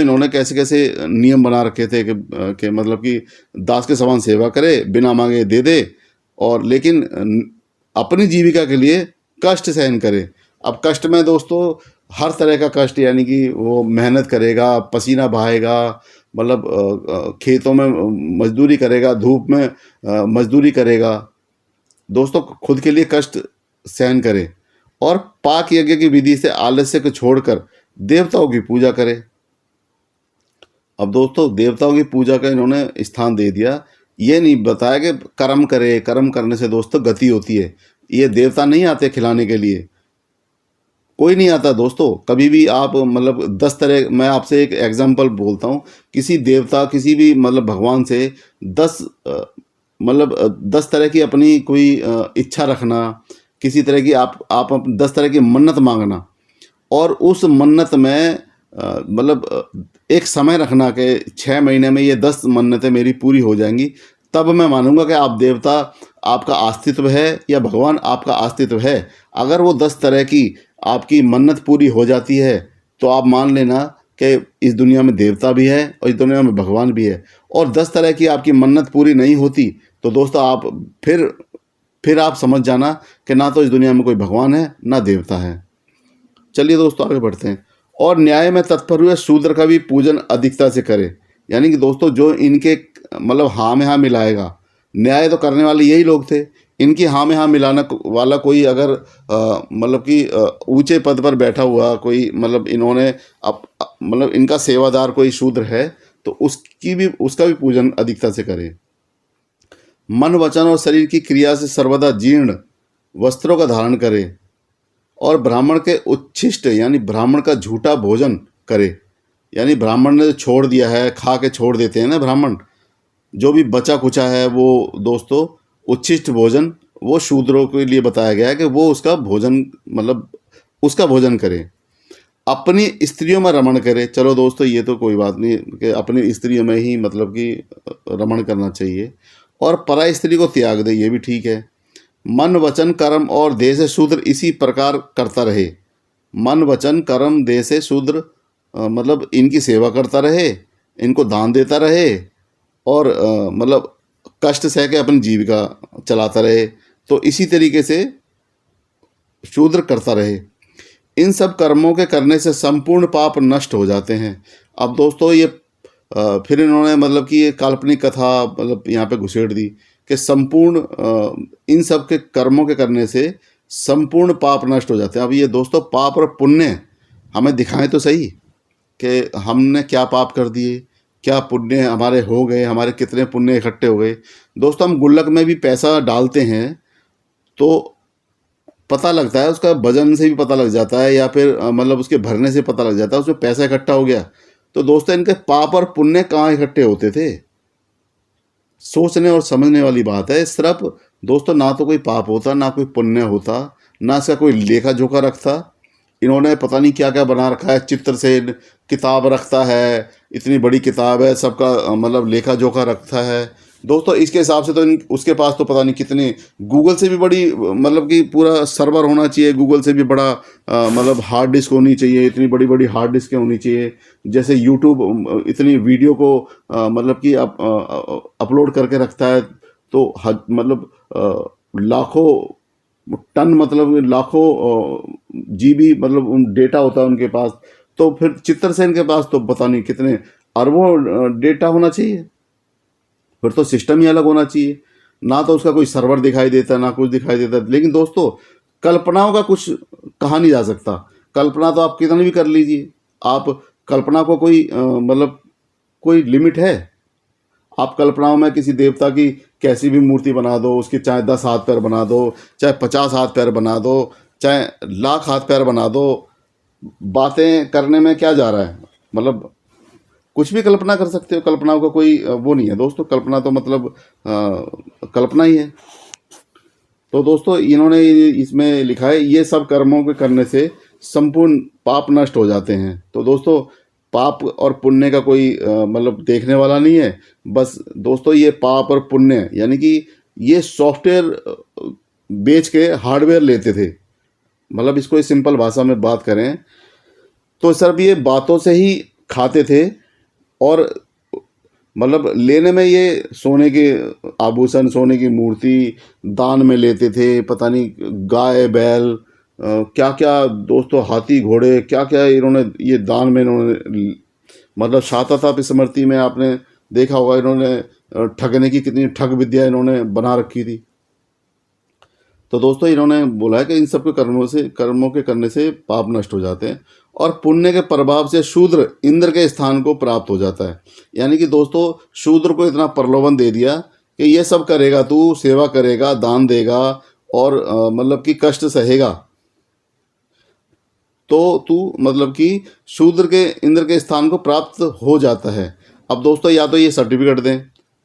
इन्होंने कैसे कैसे नियम बना रखे थे कि दास के समान सेवा करे, बिना मांगे दे दे, और लेकिन अपनी जीविका के लिए कष्ट सहन करे। अब कष्ट में दोस्तों हर तरह का कष्ट, यानी कि वो मेहनत करेगा, पसीना बहाएगा, खेतों में मजदूरी करेगा, धूप में मजदूरी करेगा। दोस्तों खुद के लिए कष्ट सहन करे, और पाक यज्ञ की विधि से आलस्य को छोड़कर देवताओं की पूजा करे। अब दोस्तों देवताओं की पूजा का इन्होंने स्थान दे दिया, ये नहीं बताया कि कर्म करे, कर्म करने से दोस्तों गति होती है। ये देवता नहीं आते खिलाने के लिए, कोई नहीं आता दोस्तों। कभी भी आप 10 तरह, मैं आपसे एक एग्जांपल बोलता हूँ, किसी देवता, किसी भी भगवान से 10 तरह की अपनी कोई इच्छा रखना, किसी तरह की आप 10 तरह की मन्नत मांगना, और उस मन्नत में एक समय रखना कि 6 महीने में ये 10 मन्नतें मेरी पूरी हो जाएंगी, तब मैं मानूंगा कि आप देवता, आपका अस्तित्व है, या भगवान आपका अस्तित्व है। अगर वो 10 तरह की आपकी मन्नत पूरी हो जाती है तो आप मान लेना कि इस दुनिया में देवता भी है और इस दुनिया में भगवान भी है। और 10 तरह की आपकी मन्नत पूरी नहीं होती तो दोस्तों आप फिर आप समझ जाना कि ना तो इस दुनिया में कोई भगवान है ना देवता है। चलिए दोस्तों आगे बढ़ते हैं। और न्याय में तत्पर हुए शूद्र का भी पूजन अधिकता से करे, यानी कि दोस्तों जो इनके हाँ में हाँ मिलाएगा, न्याय तो करने वाले यही लोग थे, इनकी हाँ में हाँ मिलाना वाला कोई अगर ऊंचे पद पर बैठा हुआ कोई इन्होंने इनका सेवादार कोई शूद्र है तो उसका भी पूजन अधिकता से करे। मन, वचन और शरीर की क्रिया से सर्वदा जीर्ण वस्त्रों का धारण करे, और ब्राह्मण के उच्छिष्ट यानी ब्राह्मण का झूठा भोजन करे। यानी ब्राह्मण ने छोड़ दिया है, खा के छोड़ देते हैं ना ब्राह्मण, जो भी बचा कुचा है वो दोस्तों उच्छिष्ट भोजन वो शूद्रों के लिए बताया गया है कि वो उसका भोजन मतलब उसका भोजन करे। अपनी स्त्रियों में रमण करे। चलो दोस्तों ये तो कोई बात नहीं कि अपनी स्त्रियों में ही मतलब कि रमण करना चाहिए, और पराई स्त्री को त्याग दे, ये भी ठीक है। मन वचन कर्म और देह से शूद्र इसी प्रकार करता रहे। मन वचन कर्म देह से शूद्र मतलब इनकी सेवा करता रहे, इनको दान देता रहे, और मतलब कष्ट सह के अपनी जीविका चलाता रहे। तो इसी तरीके से शूद्र करता रहे। इन सब कर्मों के करने से संपूर्ण पाप नष्ट हो जाते हैं। अब दोस्तों ये फिर इन्होंने मतलब कि ये काल्पनिक कथा मतलब यहाँ पे घुसेड़ दी कि संपूर्ण इन सब के कर्मों के करने से संपूर्ण पाप नष्ट हो जाते हैं। अब ये दोस्तों पाप और पुण्य हमें दिखाएं तो सही कि हमने क्या पाप कर दिए, क्या पुण्य हमारे हो गए, हमारे कितने पुण्य इकट्ठे हो गए। दोस्तों हम गुल्लक में भी पैसा डालते हैं तो पता लगता है, उसका वजन से भी पता लग जाता है, या फिर मतलब उसके भरने से पता लग जाता है उसमें पैसा इकट्ठा हो गया। तो दोस्तों इनके पाप और पुण्य कहाँ इकट्ठे होते थे, सोचने और समझने वाली बात है। सिर्फ दोस्तों ना तो कोई पाप होता, ना कोई पुण्य होता, ना इसका कोई लेखा जोखा रखता। इन्होंने पता नहीं क्या क्या बना रखा है, चित्र से किताब रखता है, इतनी बड़ी किताब है, सबका मतलब लेखा जोखा रखता है। दोस्तों इसके हिसाब से तो उसके पास तो पता नहीं कितने, गूगल से भी बड़ी मतलब कि पूरा सर्वर होना चाहिए, गूगल से भी बड़ा मतलब हार्ड डिस्क होनी चाहिए, इतनी बड़ी बड़ी हार्ड डिस्कें होनी चाहिए। जैसे यूट्यूब इतनी वीडियो को मतलब कि अपलोड करके रखता है, तो मतलब लाखों टन मतलब लाखों जीबी मतलब डेटा होता है उनके पास। तो फिर चित्र से इनके पास तो पता नहीं कितने अरबों डेटा होना चाहिए। फिर तो सिस्टम ही अलग होना चाहिए, ना तो उसका कोई सर्वर दिखाई देता, ना कुछ दिखाई देता। लेकिन दोस्तों कल्पनाओं का कुछ कहा नहीं जा सकता। कल्पना तो आप कितनी भी कर लीजिए, आप कल्पना को कोई मतलब कोई लिमिट है? आप कल्पनाओं में किसी देवता की कैसी भी मूर्ति बना दो, उसके चाहे 10 हाथ पैर बना दो, चाहे 50 हाथ पैर बना दो, चाहे लाख हाथ पैर बना दो, बातें करने में क्या जा रहा है? मतलब कुछ भी कल्पना कर सकते हो, कल्पनाओं का कोई वो नहीं है दोस्तों। कल्पना तो मतलब कल्पना ही है। तो दोस्तों इन्होंने इसमें लिखा है ये सब कर्मों के करने से संपूर्ण पाप नष्ट हो जाते हैं। तो दोस्तों पाप और पुण्य का कोई मतलब देखने वाला नहीं है। बस दोस्तों ये पाप और पुण्य यानी कि ये सॉफ्टवेयर बेच के हार्डवेयर लेते थे। मतलब इसको इस सिंपल भाषा में बात करें तो सिर्फ ये बातों से ही खाते थे, और मतलब लेने में ये सोने के आभूषण, सोने की मूर्ति दान में लेते थे। पता नहीं गाय बैल क्या क्या दोस्तों, हाथी घोड़े क्या क्या इन्होंने ये दान में इन्होंने मतलब शाताताप स्मृति में आपने देखा होगा, इन्होंने ठगने की कितनी ठग विद्या इन्होंने बना रखी थी। तो दोस्तों इन्होंने बोला है कि इन सब के कर्मों के करने से पाप नष्ट हो जाते हैं, और पुण्य के प्रभाव से शूद्र इंद्र के स्थान को प्राप्त हो जाता है। यानी कि दोस्तों शूद्र को इतना प्रलोभन दे दिया कि ये सब करेगा, तू सेवा करेगा, दान देगा, और मतलब कि कष्ट सहेगा, तो तू मतलब कि शूद्र के इंद्र के स्थान को प्राप्त हो जाता है। अब दोस्तों या तो ये सर्टिफिकेट दें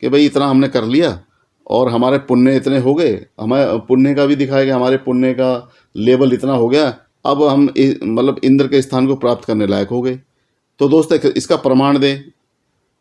कि भाई इतना हमने कर लिया और हमारे पुण्य इतने हो गए, हमें पुण्य का भी दिखाया गया, हमारे पुण्य का लेवल इतना हो गया, अब हम मतलब इंद्र के स्थान को प्राप्त करने लायक हो गए। तो दोस्तों इसका प्रमाण दें।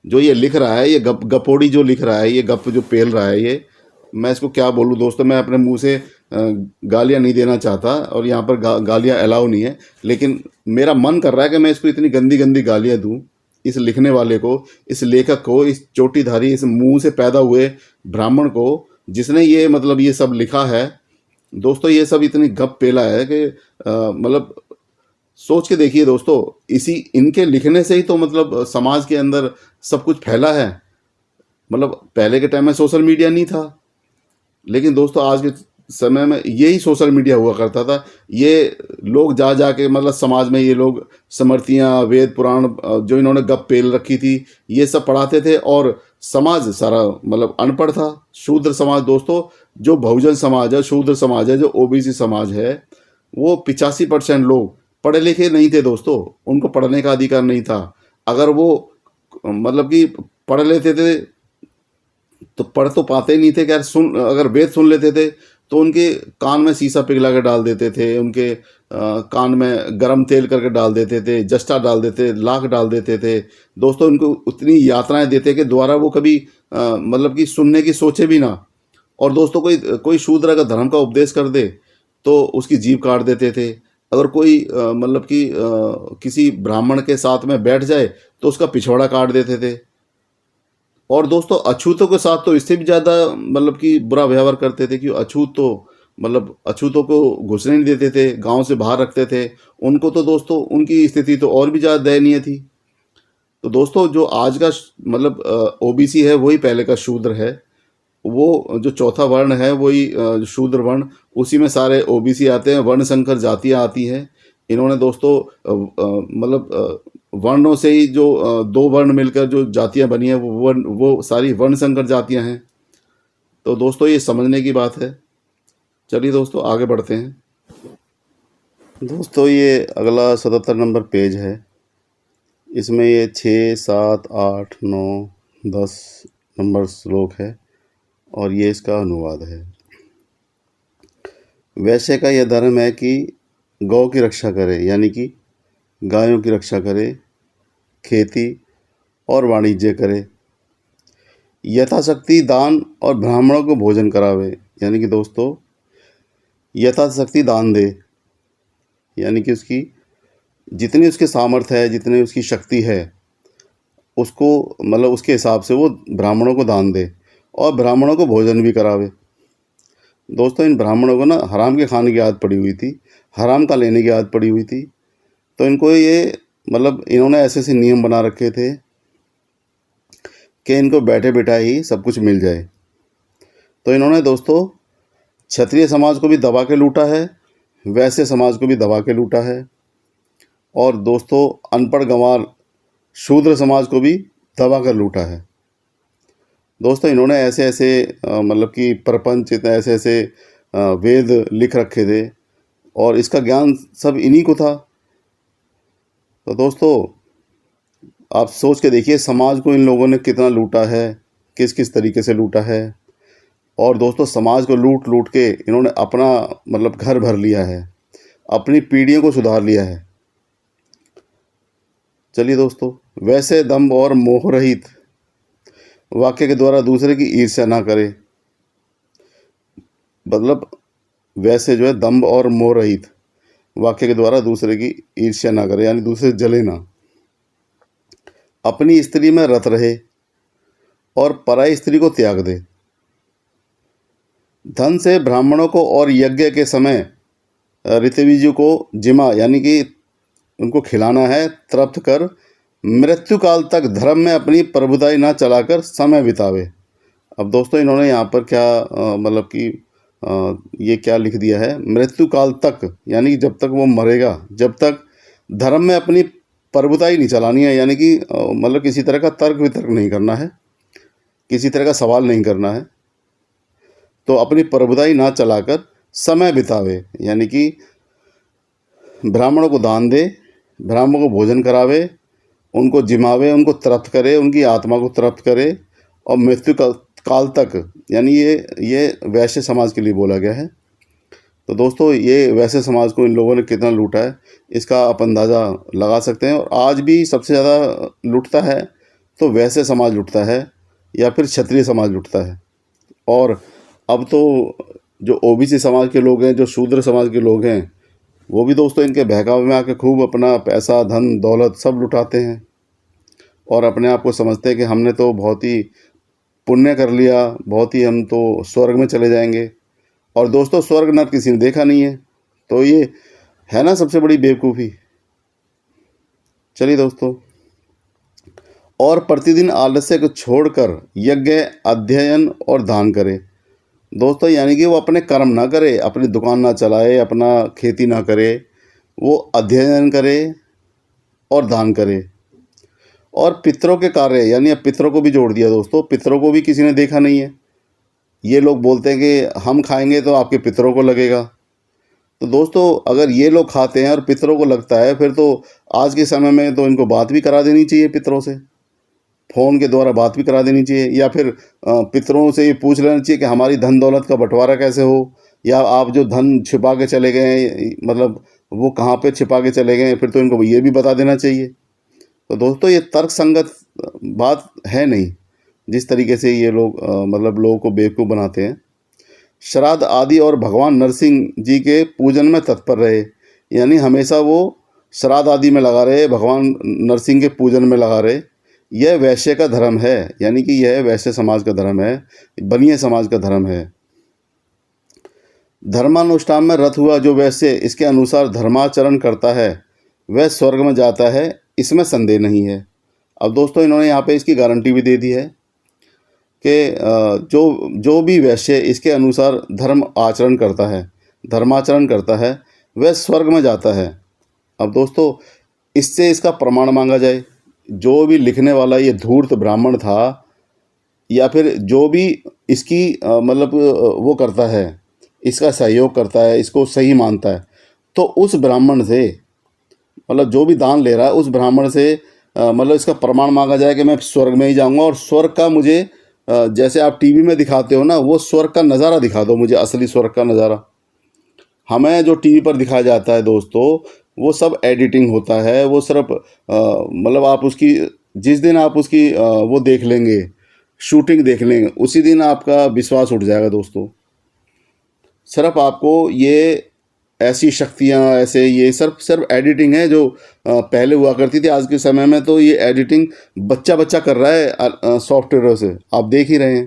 जो ये लिख रहा है, ये गपोड़ी जो लिख रहा है, ये गप जो पेल रहा है, ये मैं इसको क्या बोलूँ दोस्तों। मैं अपने मुंह से गालियाँ नहीं देना चाहता, और यहाँ पर गालियाँ अलाउ नहीं है, लेकिन मेरा मन कर रहा है कि मैं इसको इतनी गंदी गंदी गालियाँ दूँ, इस लिखने वाले को, इस लेखक को, इस चोटीधारी, इस मुंह से पैदा हुए ब्राह्मण को, जिसने ये मतलब ये सब लिखा है। दोस्तों ये सब इतनी गप पेला है कि मतलब सोच के देखिए दोस्तों, इसी इनके लिखने से ही तो मतलब समाज के अंदर सब कुछ फैला है। मतलब पहले के टाइम में सोशल मीडिया नहीं था, लेकिन दोस्तों आज के समय में यही सोशल मीडिया हुआ करता था। ये लोग जा जा के मतलब समाज में ये लोग स्मृतियाँ, वेद पुराण जो इन्होंने गप पेल रखी थी, ये सब पढ़ाते थे, और समाज सारा मतलब अनपढ़ था। शूद्र समाज दोस्तों, जो बहुजन समाज है, शूद्र समाज है, जो ओबीसी समाज है, वो 85% लोग पढ़े लिखे नहीं थे दोस्तों, उनको पढ़ने का अधिकार नहीं था। अगर वो मतलब कि पढ़ लेते थे तो पढ़ तो पाते ही नहीं थे, खैर सुन अगर वेद सुन लेते थे तो उनके कान में शीशा पिघला के डाल देते थे, उनके कान में गरम तेल करके डाल देते थे, जस्ता डाल देते, लाख डाल देते थे दोस्तों। उनको उतनी यातनाएं देते कि दोबारा वो कभी मतलब कि सुनने की सोचे भी ना। और दोस्तों कोई कोई शूद्र अगर धर्म का उपदेश कर दे तो उसकी जीभ काट देते थे। अगर कोई मतलब कि किसी ब्राह्मण के साथ में बैठ जाए तो उसका पिछवाड़ा काट देते थे। और दोस्तों अछूतों के साथ तो इससे भी ज़्यादा मतलब कि बुरा व्यवहार करते थे कि अछूत तो मतलब अछूतों को घुसने नहीं देते थे, गांव से बाहर रखते थे उनको। तो दोस्तों उनकी स्थिति तो और भी ज़्यादा दयनीय थी। तो दोस्तों जो आज का मतलब ओबीसी है वही पहले का शूद्र है। वो जो चौथा वर्ण है वही शूद्र वर्ण, उसी में सारे ओबीसी आते हैं, वर्ण संकर जातियाँ आती हैं। इन्होंने दोस्तों मतलब वर्णों से ही जो दो वर्ण मिलकर जो जातियाँ बनी हैं वो सारी वर्ण संकर जातियाँ हैं। तो दोस्तों ये समझने की बात है। चलिए दोस्तों आगे बढ़ते हैं। दोस्तों ये अगला 77 नंबर पेज है। इसमें ये 6, 7, 8, 9, 10 नंबर श्लोक है और ये इसका अनुवाद है। वैश्य का यह धर्म है कि गौ की रक्षा करे, यानी कि गायों की रक्षा करे, खेती और वाणिज्य करे, यथाशक्ति दान और ब्राह्मणों को भोजन करावे, यानी कि दोस्तों यथाशक्ति दान दे, यानी कि उसकी जितनी उसके सामर्थ्य है, जितनी उसकी शक्ति है, उसको मतलब उसके हिसाब से वो ब्राह्मणों को दान दे और ब्राह्मणों को भोजन भी करावे। दोस्तों इन ब्राह्मणों को ना हराम के खाने की आदत पड़ी हुई थी, हराम का लेने की आदत पड़ी हुई थी। तो इनको ये मतलब इन्होंने ऐसे ऐसे नियम बना रखे थे कि इनको बैठे बिठाए ही सब कुछ मिल जाए। तो इन्होंने दोस्तों क्षत्रिय समाज को भी दबा के लूटा है, वैश्य समाज को भी दबा के लूटा है, और दोस्तों अनपढ़ गंवार शूद्र समाज को भी दबा कर लूटा है। दोस्तों इन्होंने ऐसे ऐसे मतलब कि प्रपंच, इतने ऐसे ऐसे वेद लिख रखे थे और इसका ज्ञान सब इन्हीं को था। तो दोस्तों आप सोच के देखिए समाज को इन लोगों ने कितना लूटा है, किस किस तरीके से लूटा है। और दोस्तों समाज को लूट लूट के इन्होंने अपना मतलब घर भर लिया है, अपनी पीढ़ियों को सुधार लिया है। चलिए दोस्तों, वैसे दंभ और मोह रहित वाक्य के द्वारा दूसरे की ईर्ष्या ना करे। मतलब वैसे जो है दंभ और मोह रहित वाक्य के द्वारा दूसरे की ईर्ष्या ना करे, यानी दूसरे से जले ना। अपनी स्त्री में रत रहे और पराई स्त्री को त्याग दे। धन से ब्राह्मणों को और यज्ञ के समय ऋतविजु को जिमा, यानी कि उनको खिलाना है, तृप्त कर मृत्यु काल तक धर्म में अपनी प्रभुताई ना चलाकर समय बितावे। अब दोस्तों इन्होंने यहाँ पर क्या मतलब कि ये क्या लिख दिया है, मृत्यु काल तक, यानी कि जब तक वो मरेगा जब तक धर्म में अपनी प्रभुताई नहीं चलानी है, यानी कि मतलब किसी तरह का तर्क वितर्क नहीं करना है, किसी तरह का सवाल नहीं करना है। तो अपनी प्रभुताई ना चलाकर समय बितावे, यानी कि ब्राह्मणों को दान दे, ब्राह्मणों को भोजन करावे, उनको जिमावे, उनको तृप्त करे, उनकी आत्मा को तृप्त करे और मृत्यु काल तक, यानी ये वैश्य समाज के लिए बोला गया है। तो दोस्तों ये वैश्य समाज को इन लोगों ने कितना लूटा है इसका आप अंदाज़ा लगा सकते हैं। और आज भी सबसे ज़्यादा लूटता है तो वैश्य समाज लूटता है या फिर क्षत्रिय समाज लूटता है। और अब तो जो ओबीसी समाज के लोग हैं, जो शूद्र समाज के लोग हैं, वो भी दोस्तों इनके बहकावे में आके खूब अपना पैसा, धन, दौलत सब लुटाते हैं और अपने आप को समझते हैं कि हमने तो बहुत ही पुण्य कर लिया, बहुत ही हम तो स्वर्ग में चले जाएंगे। और दोस्तों स्वर्ग नर्क किसी ने देखा नहीं है, तो ये है ना सबसे बड़ी बेवकूफ़ी। चलिए दोस्तों, और प्रतिदिन आलस्य को छोड़कर यज्ञ, अध्ययन और दान करे। दोस्तों यानी कि वो अपने कर्म ना करे, अपनी दुकान ना चलाए, अपना खेती ना करे, वो अध्ययन करे और दान करे। और पितरों के कार्य, यानी अब पितरों को भी जोड़ दिया दोस्तों, पितरों को भी किसी ने देखा नहीं है। ये लोग बोलते हैं कि हम खाएंगे तो आपके पितरों को लगेगा। तो दोस्तों अगर ये लोग खाते हैं और पितरों को लगता है, फिर तो आज के समय में तो इनको बात भी करा देनी चाहिए पितरों से, फ़ोन के द्वारा बात भी करा देनी चाहिए, या फिर पितरों से ये पूछ लेना चाहिए कि हमारी धन दौलत का बंटवारा कैसे हो, या आप जो धन छिपा के चले गए हैं, मतलब वो कहाँ पे छिपा के चले गए हैं, फिर तो इनको ये भी बता देना चाहिए। तो दोस्तों ये तर्कसंगत बात है नहीं, जिस तरीके से ये लोग मतलब लोगों को बेवकूफ़ बनाते हैं। श्राद्ध आदि और भगवान नरसिंह जी के पूजन में तत्पर रहे, यानी हमेशा वो श्राद्ध आदि में लगा रहे, भगवान नरसिंह के पूजन में लगा रहे। यह वैश्य का धर्म है, यानी कि यह वैश्य समाज का धर्म है, बनिया समाज का धर्म है। धर्मानुष्ठान में रत हुआ जो वैश्य इसके अनुसार धर्माचरण करता है वह स्वर्ग में जाता है, इसमें संदेह नहीं है। अब दोस्तों इन्होंने यहाँ पे इसकी गारंटी भी दे दी है कि जो भी वैश्य इसके अनुसार धर्माचरण करता है वह स्वर्ग में जाता है। अब दोस्तों इससे इसका प्रमाण मांगा जाए। जो भी लिखने वाला ये धूर्त ब्राह्मण था, या फिर जो भी इसकी मतलब वो करता है, इसका सहयोग करता है, इसको सही मानता है, तो उस ब्राह्मण से, मतलब जो भी दान ले रहा है उस ब्राह्मण से मतलब इसका प्रमाण मांगा जाए कि मैं स्वर्ग में ही जाऊंगा, और स्वर्ग का मुझे जैसे आप टीवी में दिखाते हो ना, वो स्वर्ग का नज़ारा दिखा दो मुझे, असली स्वर्ग का नज़ारा। हमें जो टीवी पर दिखाया जाता है दोस्तों, वो सब एडिटिंग होता है, वो सिर्फ मतलब आप उसकी जिस दिन आप उसकी वो देख लेंगे, शूटिंग देख लेंगे, उसी दिन आपका विश्वास उठ जाएगा दोस्तों। सिर्फ आपको ये ऐसी शक्तियाँ, ऐसे ये सिर्फ एडिटिंग है जो पहले हुआ करती थी। आज के समय में तो ये एडिटिंग बच्चा बच्चा कर रहा है सॉफ्टवेयरों से, आप देख ही रहे हैं।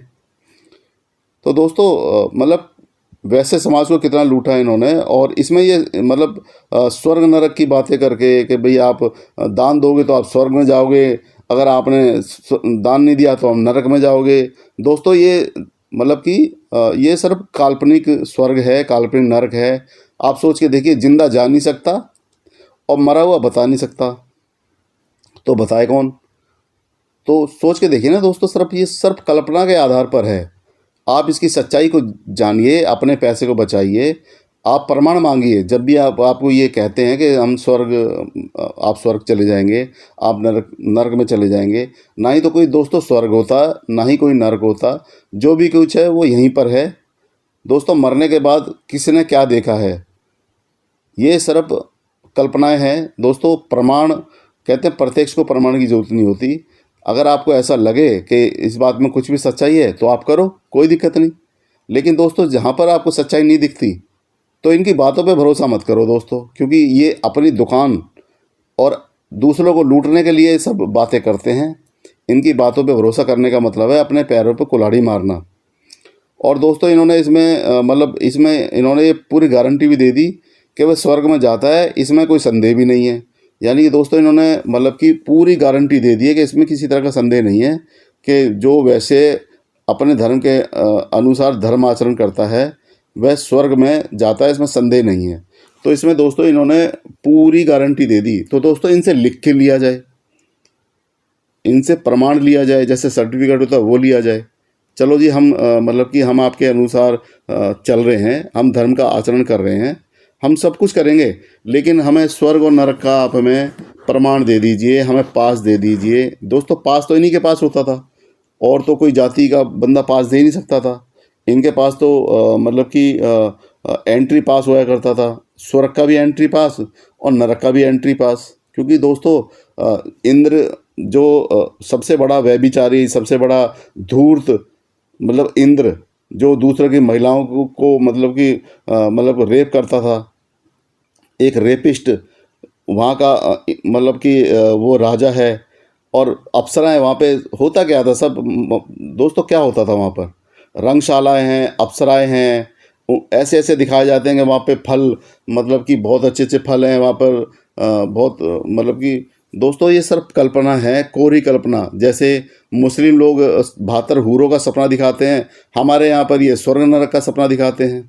तो दोस्तों मतलब वैसे समाज को कितना लूटा है इन्होंने, और इसमें ये मतलब स्वर्ग नरक की बातें करके कि भाई आप दान दोगे तो आप स्वर्ग में जाओगे, अगर आपने दान नहीं दिया तो आप नरक में जाओगे। दोस्तों ये मतलब कि ये सिर्फ काल्पनिक स्वर्ग है, काल्पनिक नरक है। आप सोच के देखिए, जिंदा जा नहीं सकता और मरा हुआ बता नहीं सकता, तो बताए कौन? तो सोच के देखिए ना दोस्तों, ये सिर्फ कल्पना के आधार पर है। आप इसकी सच्चाई को जानिए, अपने पैसे को बचाइए, आप प्रमाण मांगिए। जब भी आपको ये कहते हैं कि आप स्वर्ग चले जाएंगे, आप नरक में चले जाएंगे, ना ही तो कोई दोस्तों स्वर्ग होता, ना ही कोई नरक होता। जो भी कुछ है वो यहीं पर है दोस्तों। मरने के बाद किसने क्या देखा है, ये सिर्फ कल्पनाएं हैं दोस्तों। प्रमाण कहते हैं, प्रत्यक्ष को प्रमाण की जरूरत नहीं होती। अगर आपको ऐसा लगे कि इस बात में कुछ भी सच्चाई है तो आप करो, कोई दिक्कत नहीं। लेकिन दोस्तों जहाँ पर आपको सच्चाई नहीं दिखती तो इनकी बातों पे भरोसा मत करो दोस्तों, क्योंकि ये अपनी दुकान और दूसरों को लूटने के लिए सब बातें करते हैं। इनकी बातों पे भरोसा करने का मतलब है अपने पैरों पे कुल्हाड़ी मारना। और दोस्तों इन्होंने इसमें इन्होंने ये पूरी गारंटी भी दे दी कि वह स्वर्ग में जाता है, इसमें कोई संदेह भी नहीं है। यानी कि दोस्तों इन्होंने मतलब कि पूरी गारंटी दे दी है कि इसमें किसी तरह का संदेह नहीं है कि जो वैसे अपने धर्म के अनुसार धर्म आचरण करता है वह स्वर्ग में जाता है, इसमें संदेह नहीं है। तो इसमें दोस्तों इन्होंने पूरी गारंटी दे दी। तो दोस्तों इनसे लिख के लिया जाए, इनसे प्रमाण लिया जाए, जैसे सर्टिफिकेट होता है वो लिया जाए। चलो जी, हम मतलब कि हम आपके अनुसार चल रहे हैं, हम धर्म का आचरण कर रहे हैं, हम सब कुछ करेंगे, लेकिन हमें स्वर्ग और नरक का आप हमें प्रमाण दे दीजिए, हमें पास दे दीजिए। दोस्तों पास तो इन्हीं के पास होता था, और तो कोई जाति का बंदा पास दे नहीं सकता था। इनके पास तो मतलब कि एंट्री पास हुआ करता था, स्वर्ग का भी एंट्री पास और नरक का भी एंट्री पास। क्योंकि दोस्तों इंद्र जो सबसे बड़ा व्यभिचारी, सबसे बड़ा धूर्त, मतलब इंद्र जो दूसरे की महिलाओं को मतलब कि मतलब रेप करता था, एक रेपिस्ट वहाँ का मतलब कि वो राजा है। और अप्सराएं वहाँ पे, होता क्या था सब दोस्तों, क्या होता था वहाँ पर? रंगशालाएं हैं, अप्सराएं हैं, ऐसे ऐसे दिखाए जाते हैं कि वहाँ पे फल, मतलब कि बहुत अच्छे अच्छे फल हैं वहाँ पर, बहुत मतलब कि दोस्तों ये सिर्फ कल्पना है, कोरी कल्पना। जैसे मुस्लिम लोग 72 हूरों का सपना दिखाते हैं, हमारे यहाँ पर ये स्वर्ग नरक का सपना दिखाते हैं।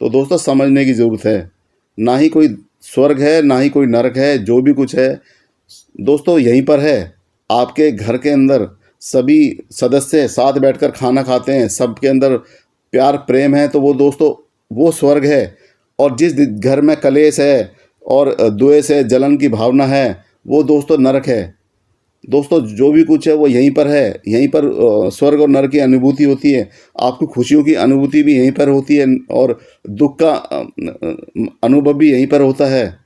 तो दोस्तों समझने की ज़रूरत है, ना ही कोई स्वर्ग है ना ही कोई नरक है। जो भी कुछ है दोस्तों यहीं पर है, आपके घर के अंदर सभी सदस्य साथ बैठकर खाना खाते हैं, सबके अंदर प्यार प्रेम है, तो वो दोस्तों वो स्वर्ग है। और जिस घर में कलेश है और द्वेष है, जलन की भावना है, वो दोस्तों नरक है। दोस्तों जो भी कुछ है वो यहीं पर है, यहीं पर स्वर्ग और नरक की अनुभूति होती है। आपकी खुशियों की अनुभूति भी यहीं पर होती है और दुख का अनुभव भी यहीं पर होता है।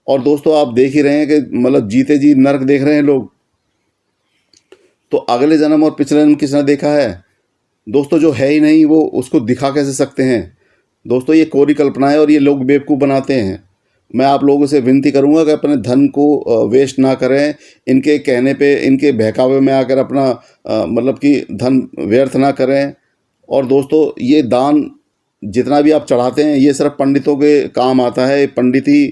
और दोस्तों आप देख ही रहे हैं कि मतलब जीते जी नरक देख रहे हैं लोग। तो अगले जन्म और पिछले जन्म किसने देखा है? दोस्तों जो है ही नहीं वो उसको दिखा कैसे सकते हैं? दोस्तों ये कोरी कल्पना है और ये लोग बेवकूफ़ बनाते हैं। मैं आप लोगों से विनती करूंगा कि अपने धन को वेस्ट ना करें, इनके कहने पे, इनके बहकावे में आकर अपना मतलब कि धन व्यर्थ ना करें। और दोस्तों ये दान जितना भी आप चढ़ाते हैं ये सिर्फ पंडितों के काम आता है। पंडित ही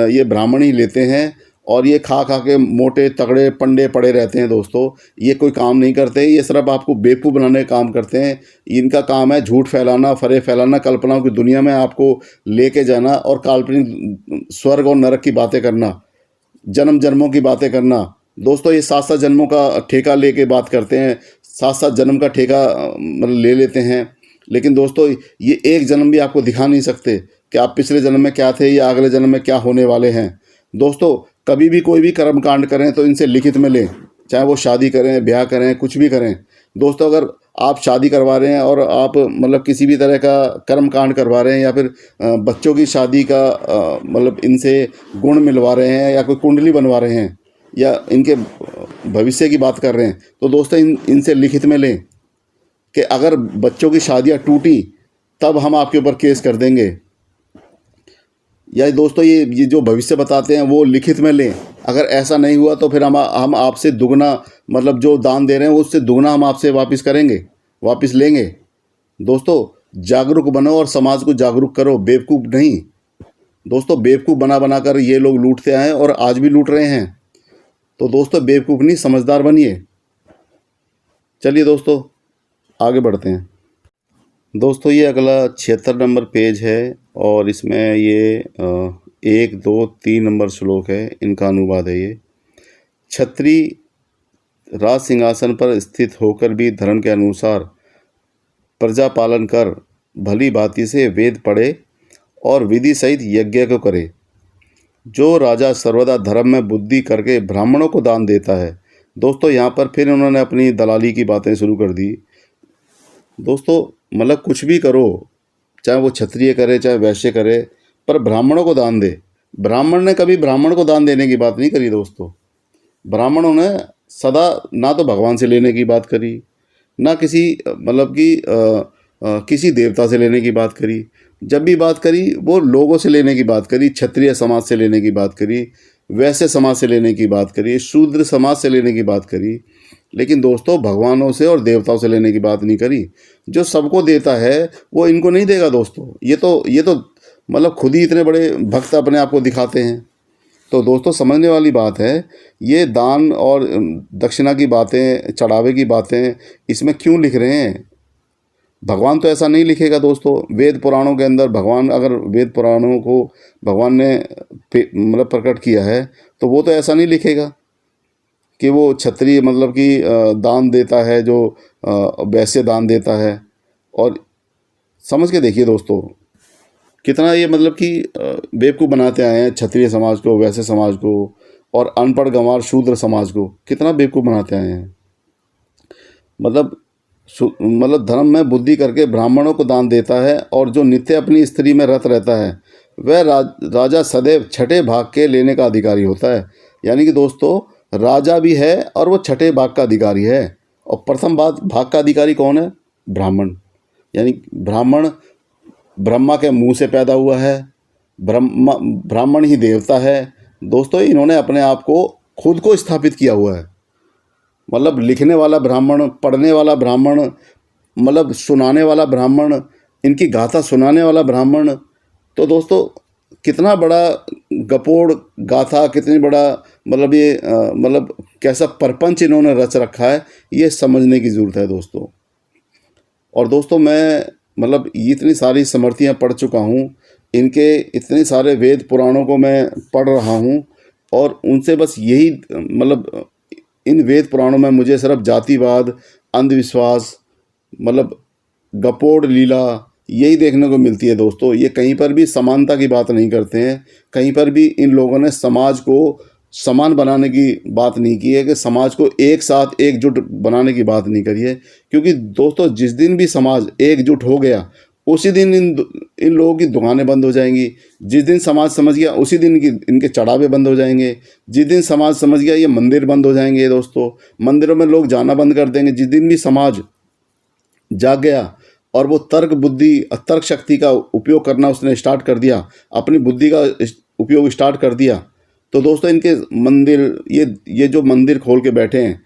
ये ब्राह्मण ही लेते हैं और ये खा खा के मोटे तगड़े पंडे पड़े रहते हैं। दोस्तों ये कोई काम नहीं करते, ये सिर्फ आपको बेवकूफ़ बनाने का काम करते हैं। इनका काम है झूठ फैलाना, फरे फैलाना, कल्पनाओं की दुनिया में आपको लेके जाना और काल्पनिक स्वर्ग और नरक की बातें करना, जन्म जन्मों की बातें करना। दोस्तों ये 7-7 जन्मों का ठेका लेके बात करते हैं, 7-7 जन्म का ठेका मतलब ले लेते हैं। लेकिन दोस्तों ये एक जन्म भी आपको दिखा नहीं सकते कि आप पिछले जन्म में क्या थे या अगले जन्म में क्या होने वाले हैं। दोस्तों कभी भी कोई भी कर्म कांड करें तो इनसे लिखित में लें, चाहे वो शादी करें, ब्याह करें, कुछ भी करें। दोस्तों अगर आप शादी करवा रहे हैं और आप मतलब किसी भी तरह का कर्म कांड करवा रहे हैं या फिर बच्चों की शादी का मतलब इनसे गुण मिलवा रहे हैं या कोई कुंडली बनवा रहे हैं या इनके भविष्य की बात कर रहे हैं, तो दोस्तों इनसे लिखित में लें कि अगर बच्चों की शादियां टूटी तब हम आपके ऊपर केस कर देंगे। या दोस्तों ये जो भविष्य बताते हैं वो लिखित में लें। अगर ऐसा नहीं हुआ तो फिर हम आपसे दुगना मतलब जो दान दे रहे हैं उससे दुगना हम आपसे वापस करेंगे, वापस लेंगे। दोस्तों जागरूक बनो और समाज को जागरूक करो, बेवकूफ़ नहीं। दोस्तों बेवकूफ़ बना बना कर ये लोग लूटते आए और आज भी लूट रहे हैं। तो दोस्तों बेवकूफ़ नहीं, समझदार बनिए। चलिए दोस्तों आगे बढ़ते हैं। दोस्तों ये अगला 76 नंबर पेज है और इसमें ये 1, 2, 3 नंबर श्लोक है, इनका अनुवाद है ये। क्षत्रिय राज सिंहासन पर स्थित होकर भी धर्म के अनुसार प्रजा पालन कर भली भांति से वेद पढ़े और विधि सहित यज्ञ को करे। जो राजा सर्वदा धर्म में बुद्धि करके ब्राह्मणों को दान देता है। दोस्तों यहाँ पर फिर उन्होंने अपनी दलाली की बातें शुरू कर दी। दोस्तों मतलब कुछ भी करो, चाहे वो क्षत्रिय करे चाहे वैश्य करे, पर ब्राह्मणों को दान दे। ब्राह्मण ने कभी ब्राह्मण को दान देने की बात नहीं करी दोस्तों। ब्राह्मणों ने सदा ना तो भगवान से लेने की बात करी, ना किसी मतलब कि किसी देवता से लेने की बात करी। जब भी बात करी वो लोगों से लेने की बात करी, क्षत्रिय समाज से लेने की बात करी, वैश्य समाज से लेने की बात करी, शूद्र समाज से लेने की बात करी। लेकिन दोस्तों भगवानों से और देवताओं से लेने की बात नहीं करी। जो सबको देता है वो इनको नहीं देगा दोस्तों। ये तो मतलब खुद ही इतने बड़े भक्त अपने आप को दिखाते हैं। तो दोस्तों समझने वाली बात है, ये दान और दक्षिणा की बातें, चढ़ावे की बातें इसमें क्यों लिख रहे हैं? भगवान तो ऐसा नहीं लिखेगा दोस्तों। वेद पुराणों के अंदर भगवान, अगर वेद पुराणों को भगवान ने मतलब प्रकट किया है तो वो तो ऐसा नहीं लिखेगा कि वो क्षत्रिय मतलब कि दान देता है, जो वैश्य दान देता है। और समझ के देखिए दोस्तों कितना ये मतलब कि बेवकूफ़ बनाते आए हैं क्षत्रिय समाज को, वैश्य समाज को और अनपढ़ गंवार शूद्र समाज को कितना बेवकूफ़ बनाते आए हैं। मतलब धर्म में बुद्धि करके ब्राह्मणों को दान देता है और जो नित्य अपनी स्त्री में रत रहता है वह राजा सदैव छठे भाग के लेने का अधिकारी होता है। यानी कि दोस्तों राजा भी है और वो छठे भाग का अधिकारी है। और प्रथम भाग का अधिकारी कौन है? ब्राह्मण। यानी ब्राह्मण ब्रह्मा के मुंह से पैदा हुआ है, ब्राह्मण ही देवता है। दोस्तों इन्होंने अपने आप को खुद को स्थापित किया हुआ है। मतलब लिखने वाला ब्राह्मण, पढ़ने वाला ब्राह्मण, मतलब सुनाने वाला ब्राह्मण, इनकी गाथा सुनाने वाला ब्राह्मण। तो दोस्तों कितना बड़ा गपोड़ गाथा, कितनी बड़ा मतलब ये मतलब कैसा प्रपंच इन्होंने रच रखा है, ये समझने की ज़रूरत है दोस्तों। और दोस्तों मैं मतलब इतनी सारी स्मृतियाँ पढ़ चुका हूँ, इनके इतने सारे वेद पुराणों को मैं पढ़ रहा हूँ और उनसे बस यही मतलब इन वेद पुराणों में मुझे सिर्फ जातिवाद, अंधविश्वास, मतलब गपोड़ लीला, यही देखने को मिलती है दोस्तों। ये कहीं पर भी समानता की बात नहीं करते हैं, कहीं पर भी इन लोगों ने समाज को समान बनाने की बात नहीं की है, कि समाज को एक साथ एकजुट बनाने की बात नहीं करी है। क्योंकि दोस्तों जिस दिन भी समाज एकजुट हो गया उसी दिन इन लोगों की दुकानें बंद हो जाएंगी। जिस दिन समाज समझ गया उसी दिन इनके चढ़ावे बंद हो जाएंगे। जिस दिन समाज समझ गया ये मंदिर बंद हो जाएंगे दोस्तों, मंदिरों में लोग जाना बंद कर देंगे। जिस दिन भी समाज जाग गया और वो तर्क शक्ति का उपयोग करना उसने स्टार्ट कर दिया, अपनी बुद्धि का उपयोग स्टार्ट कर दिया, तो दोस्तों इनके मंदिर, ये जो मंदिर खोल के बैठे हैं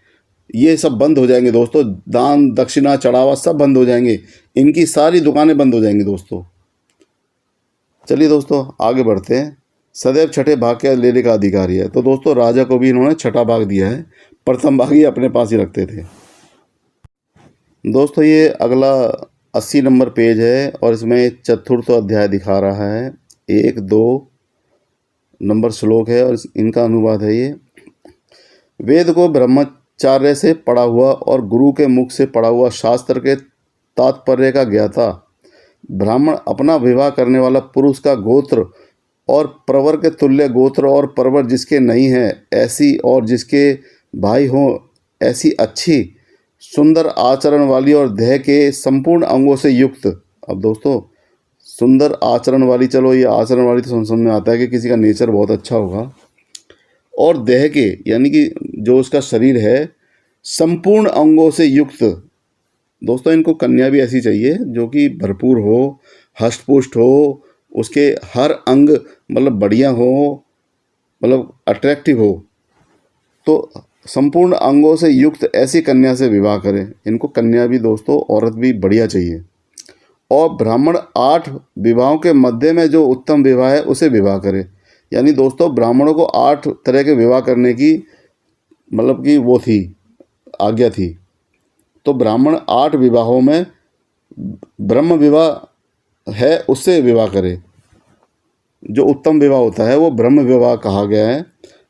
ये सब बंद हो जाएंगे दोस्तों। दान दक्षिणा चढ़ावा सब बंद हो जाएंगे, इनकी सारी दुकानें बंद हो जाएंगी दोस्तों। चलिए दोस्तों आगे बढ़ते हैं। सदैव छठे भाग के लेने का अधिकारी है, तो दोस्तों राजा को भी इन्होंने छठा भाग दिया है, प्रथम भाग ही अपने पास ही रखते थे। दोस्तों ये अगला 80 नंबर पेज है और इसमें चतुर्थ अध्याय दिखा रहा है। 1-2 नंबर श्लोक है और इनका अनुवाद है ये। वेद को ब्रह्मचार्य से पढ़ा हुआ और गुरु के मुख से पढ़ा हुआ शास्त्र के तात्पर्य का ज्ञाता ब्राह्मण अपना विवाह करने वाला पुरुष का गोत्र और प्रवर के तुल्य गोत्र और प्रवर जिसके नहीं है ऐसी, और जिसके भाई हों ऐसी अच्छी सुंदर आचरण वाली और देह के संपूर्ण अंगों से युक्त। अब दोस्तों सुंदर आचरण वाली, चलो ये आचरण वाली तो समझ में आता है कि किसी का नेचर बहुत अच्छा होगा, और देह के यानी कि जो उसका शरीर है संपूर्ण अंगों से युक्त। दोस्तों इनको कन्या भी ऐसी चाहिए जो कि भरपूर हो, हष्ट-पुष्ट हो, उसके हर अंग मतलब बढ़िया हो, मतलब अट्रैक्टिव हो। तो संपूर्ण अंगों से युक्त ऐसी कन्या से विवाह करें। इनको कन्या भी दोस्तों, औरत भी बढ़िया चाहिए। और ब्राह्मण 8 विवाहों के मध्य में जो उत्तम विवाह है उसे विवाह करे। यानी दोस्तों ब्राह्मणों को 8 तरह के विवाह करने की मतलब कि वो थी, आज्ञा थी। तो ब्राह्मण 8 विवाहों में ब्रह्म विवाह है उससे विवाह करे। जो उत्तम विवाह होता है वो ब्रह्म विवाह कहा गया है,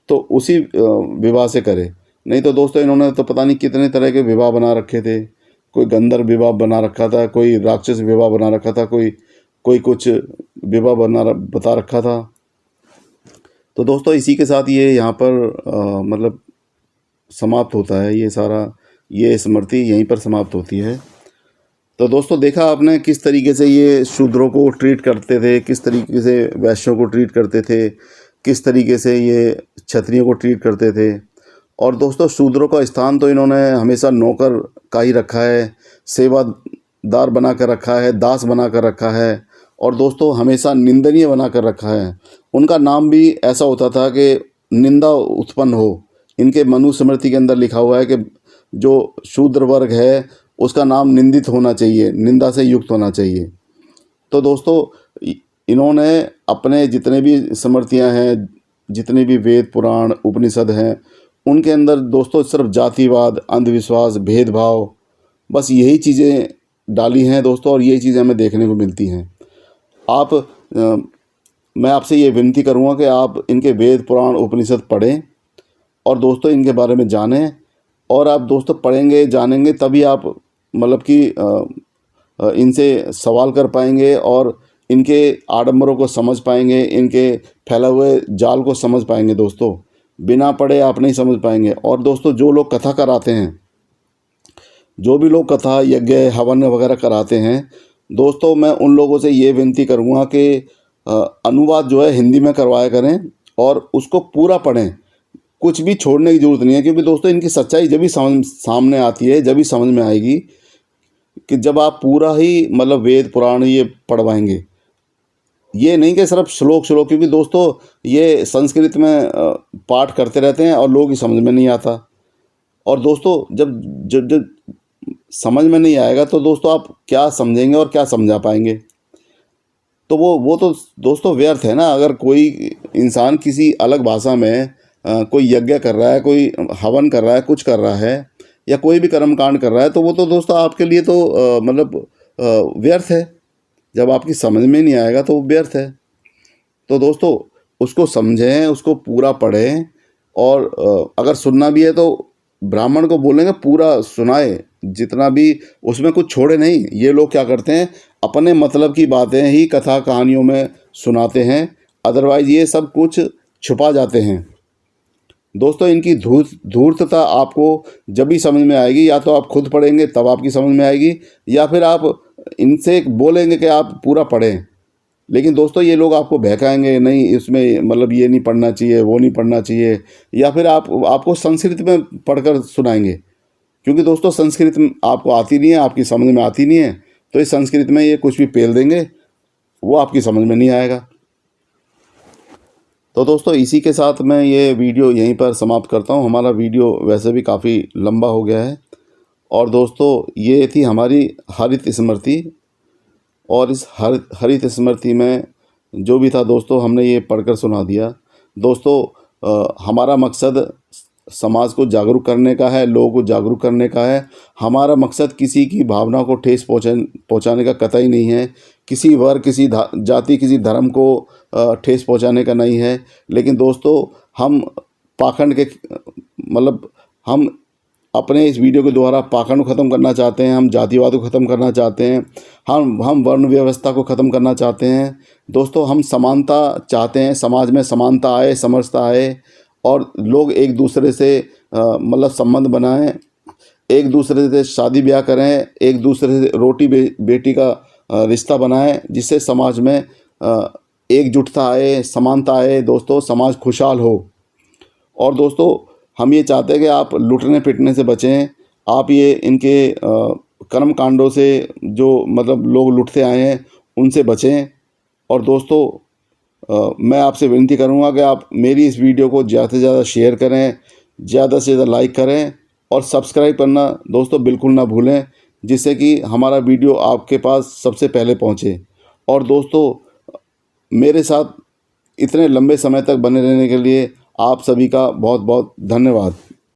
तो उसी विवाह से करे। नहीं तो दोस्तों इन्होंने तो पता नहीं कितने तरह के विवाह बना रखे थे। कोई गंधर्व विवाह बना रखा था, कोई राक्षस विवाह बना रखा था, कोई कुछ विवाह बता रखा था। तो दोस्तों इसी के साथ ये यहाँ पर मतलब समाप्त होता है ये सारा, ये स्मृति यहीं पर समाप्त होती है। तो दोस्तों देखा आपने किस तरीके से ये शूद्रों को ट्रीट करते थे, किस तरीके से वैश्यों को ट्रीट करते थे, किस तरीके से ये क्षत्रियों को ट्रीट करते थे। और दोस्तों शूद्रों का स्थान तो इन्होंने हमेशा नौकर का ही रखा है, सेवादार बना कर रखा है, दास बना कर रखा है, और दोस्तों हमेशा निंदनीय बना कर रखा है। उनका नाम भी ऐसा होता था कि निंदा उत्पन्न हो। इनके मनुस्मृति के अंदर लिखा हुआ है कि जो शूद्र वर्ग है उसका नाम निंदित होना चाहिए, निंदा से युक्त होना चाहिए। तो दोस्तों इन्होंने अपने जितने भी स्मृतियाँ हैं, जितने भी वेद पुराण उपनिषद हैं, उनके अंदर दोस्तों सिर्फ जातिवाद, अंधविश्वास, भेदभाव, बस यही चीज़ें डाली हैं दोस्तों, और यही चीज़ें हमें देखने को मिलती हैं। मैं आपसे ये विनती करूँगा कि आप इनके वेद पुराण उपनिषद पढ़ें और दोस्तों इनके बारे में जानें। और आप दोस्तों पढ़ेंगे जानेंगे तभी आप मतलब कि इनसे सवाल कर पाएंगे और इनके आडंबरों को समझ पाएंगे, इनके फैले हुए जाल को समझ पाएंगे। दोस्तों बिना पढ़े आप नहीं समझ पाएंगे। और दोस्तों जो लोग कथा कराते हैं, जो भी लोग कथा यज्ञ हवन वगैरह कराते हैं, दोस्तों मैं उन लोगों से ये विनती करूँगा कि अनुवाद जो है हिंदी में करवाया करें और उसको पूरा पढ़ें, कुछ भी छोड़ने की ज़रूरत नहीं है। क्योंकि दोस्तों इनकी सच्चाई जब भी सामने आती है, जब भी समझ में आएगी कि जब आप पूरा ही मतलब वेद पुराण ये पढ़वाएंगे। ये नहीं कि सिर्फ श्लोक, क्योंकि दोस्तों ये संस्कृत में पाठ करते रहते हैं और लोग ही समझ में नहीं आता। और दोस्तों जब जब जब समझ में नहीं आएगा तो दोस्तों आप क्या समझेंगे और क्या समझा पाएंगे। तो वो तो दोस्तों व्यर्थ है ना। अगर कोई इंसान किसी अलग भाषा में कोई यज्ञ कर रहा है, कोई हवन कर रहा है, कुछ कर रहा है, या कोई भी कर्म कांड कर रहा है, तो वो तो दोस्तों आपके लिए तो मतलब व्यर्थ है। जब आपकी समझ में नहीं आएगा तो वो व्यर्थ है। तो दोस्तों उसको समझें, उसको पूरा पढ़ें, और अगर सुनना भी है तो ब्राह्मण को बोलेंगे पूरा सुनाए, जितना भी उसमें कुछ छोड़े नहीं। ये लोग क्या करते हैं, अपने मतलब की बातें ही कथा कहानियों में सुनाते हैं, अदरवाइज़ ये सब कुछ छुपा जाते हैं। दोस्तों इनकी धूर्तता आपको जब भी समझ में आएगी, या तो आप खुद पढ़ेंगे तब आपकी समझ में आएगी, या फिर आप इनसे बोलेंगे कि आप पूरा पढ़ें। लेकिन दोस्तों ये लोग आपको बहकाएंगे, नहीं इसमें मतलब ये नहीं पढ़ना चाहिए, वो नहीं पढ़ना चाहिए, या फिर आपको संस्कृत में पढ़कर सुनाएंगे। क्योंकि दोस्तों संस्कृत आपको आती नहीं है, आपकी समझ में आती नहीं है, तो इस संस्कृत में ये कुछ भी पेल देंगे, वो आपकी समझ में नहीं आएगा। तो दोस्तों इसी के साथ मैं ये वीडियो यहीं पर समाप्त करता हूँ। हमारा वीडियो वैसे भी काफ़ी लंबा हो गया है। और दोस्तों ये थी हमारी हरित स्मृति, और इस हरित स्मृति में जो भी था दोस्तों हमने ये पढ़कर सुना दिया। दोस्तों हमारा मकसद समाज को जागरूक करने का है, लोगों को जागरूक करने का है। हमारा मकसद किसी की भावना को ठेस पहुंचाने का कतई नहीं है, किसी वर्ग, किसी जाति, किसी धर्म को ठेस पहुंचाने का नहीं है। लेकिन दोस्तों हम पाखंड के मतलब हम अपने इस वीडियो के द्वारा पाखंड को ख़त्म करना चाहते हैं, हम जातिवाद को ख़त्म करना चाहते हैं, हम वर्ण व्यवस्था को ख़त्म करना चाहते हैं। दोस्तों हम समानता चाहते हैं, समाज में समानता आए, समरसता आए, और लोग एक दूसरे से मतलब संबंध बनाएं, एक दूसरे से शादी ब्याह करें, एक दूसरे से रोटी बेटी का रिश्ता बनाएं, जिससे समाज में एकजुटता आए, समानता आए, दोस्तों समाज खुशहाल हो। और दोस्तों हम ये चाहते हैं कि आप लूटने पिटने से बचें, आप ये इनके कर्म कांडों से जो मतलब लोग लुटते आए हैं उनसे बचें। और दोस्तों मैं आपसे विनती करूंगा कि आप मेरी इस वीडियो को ज़्यादा से ज़्यादा शेयर करें, ज़्यादा से ज़्यादा लाइक करें, और सब्सक्राइब करना दोस्तों बिल्कुल ना भूलें, जिससे कि हमारा वीडियो आपके पास सबसे पहले पहुंचे। और दोस्तों मेरे साथ इतने लंबे समय तक बने रहने के लिए आप सभी का बहुत बहुत धन्यवाद।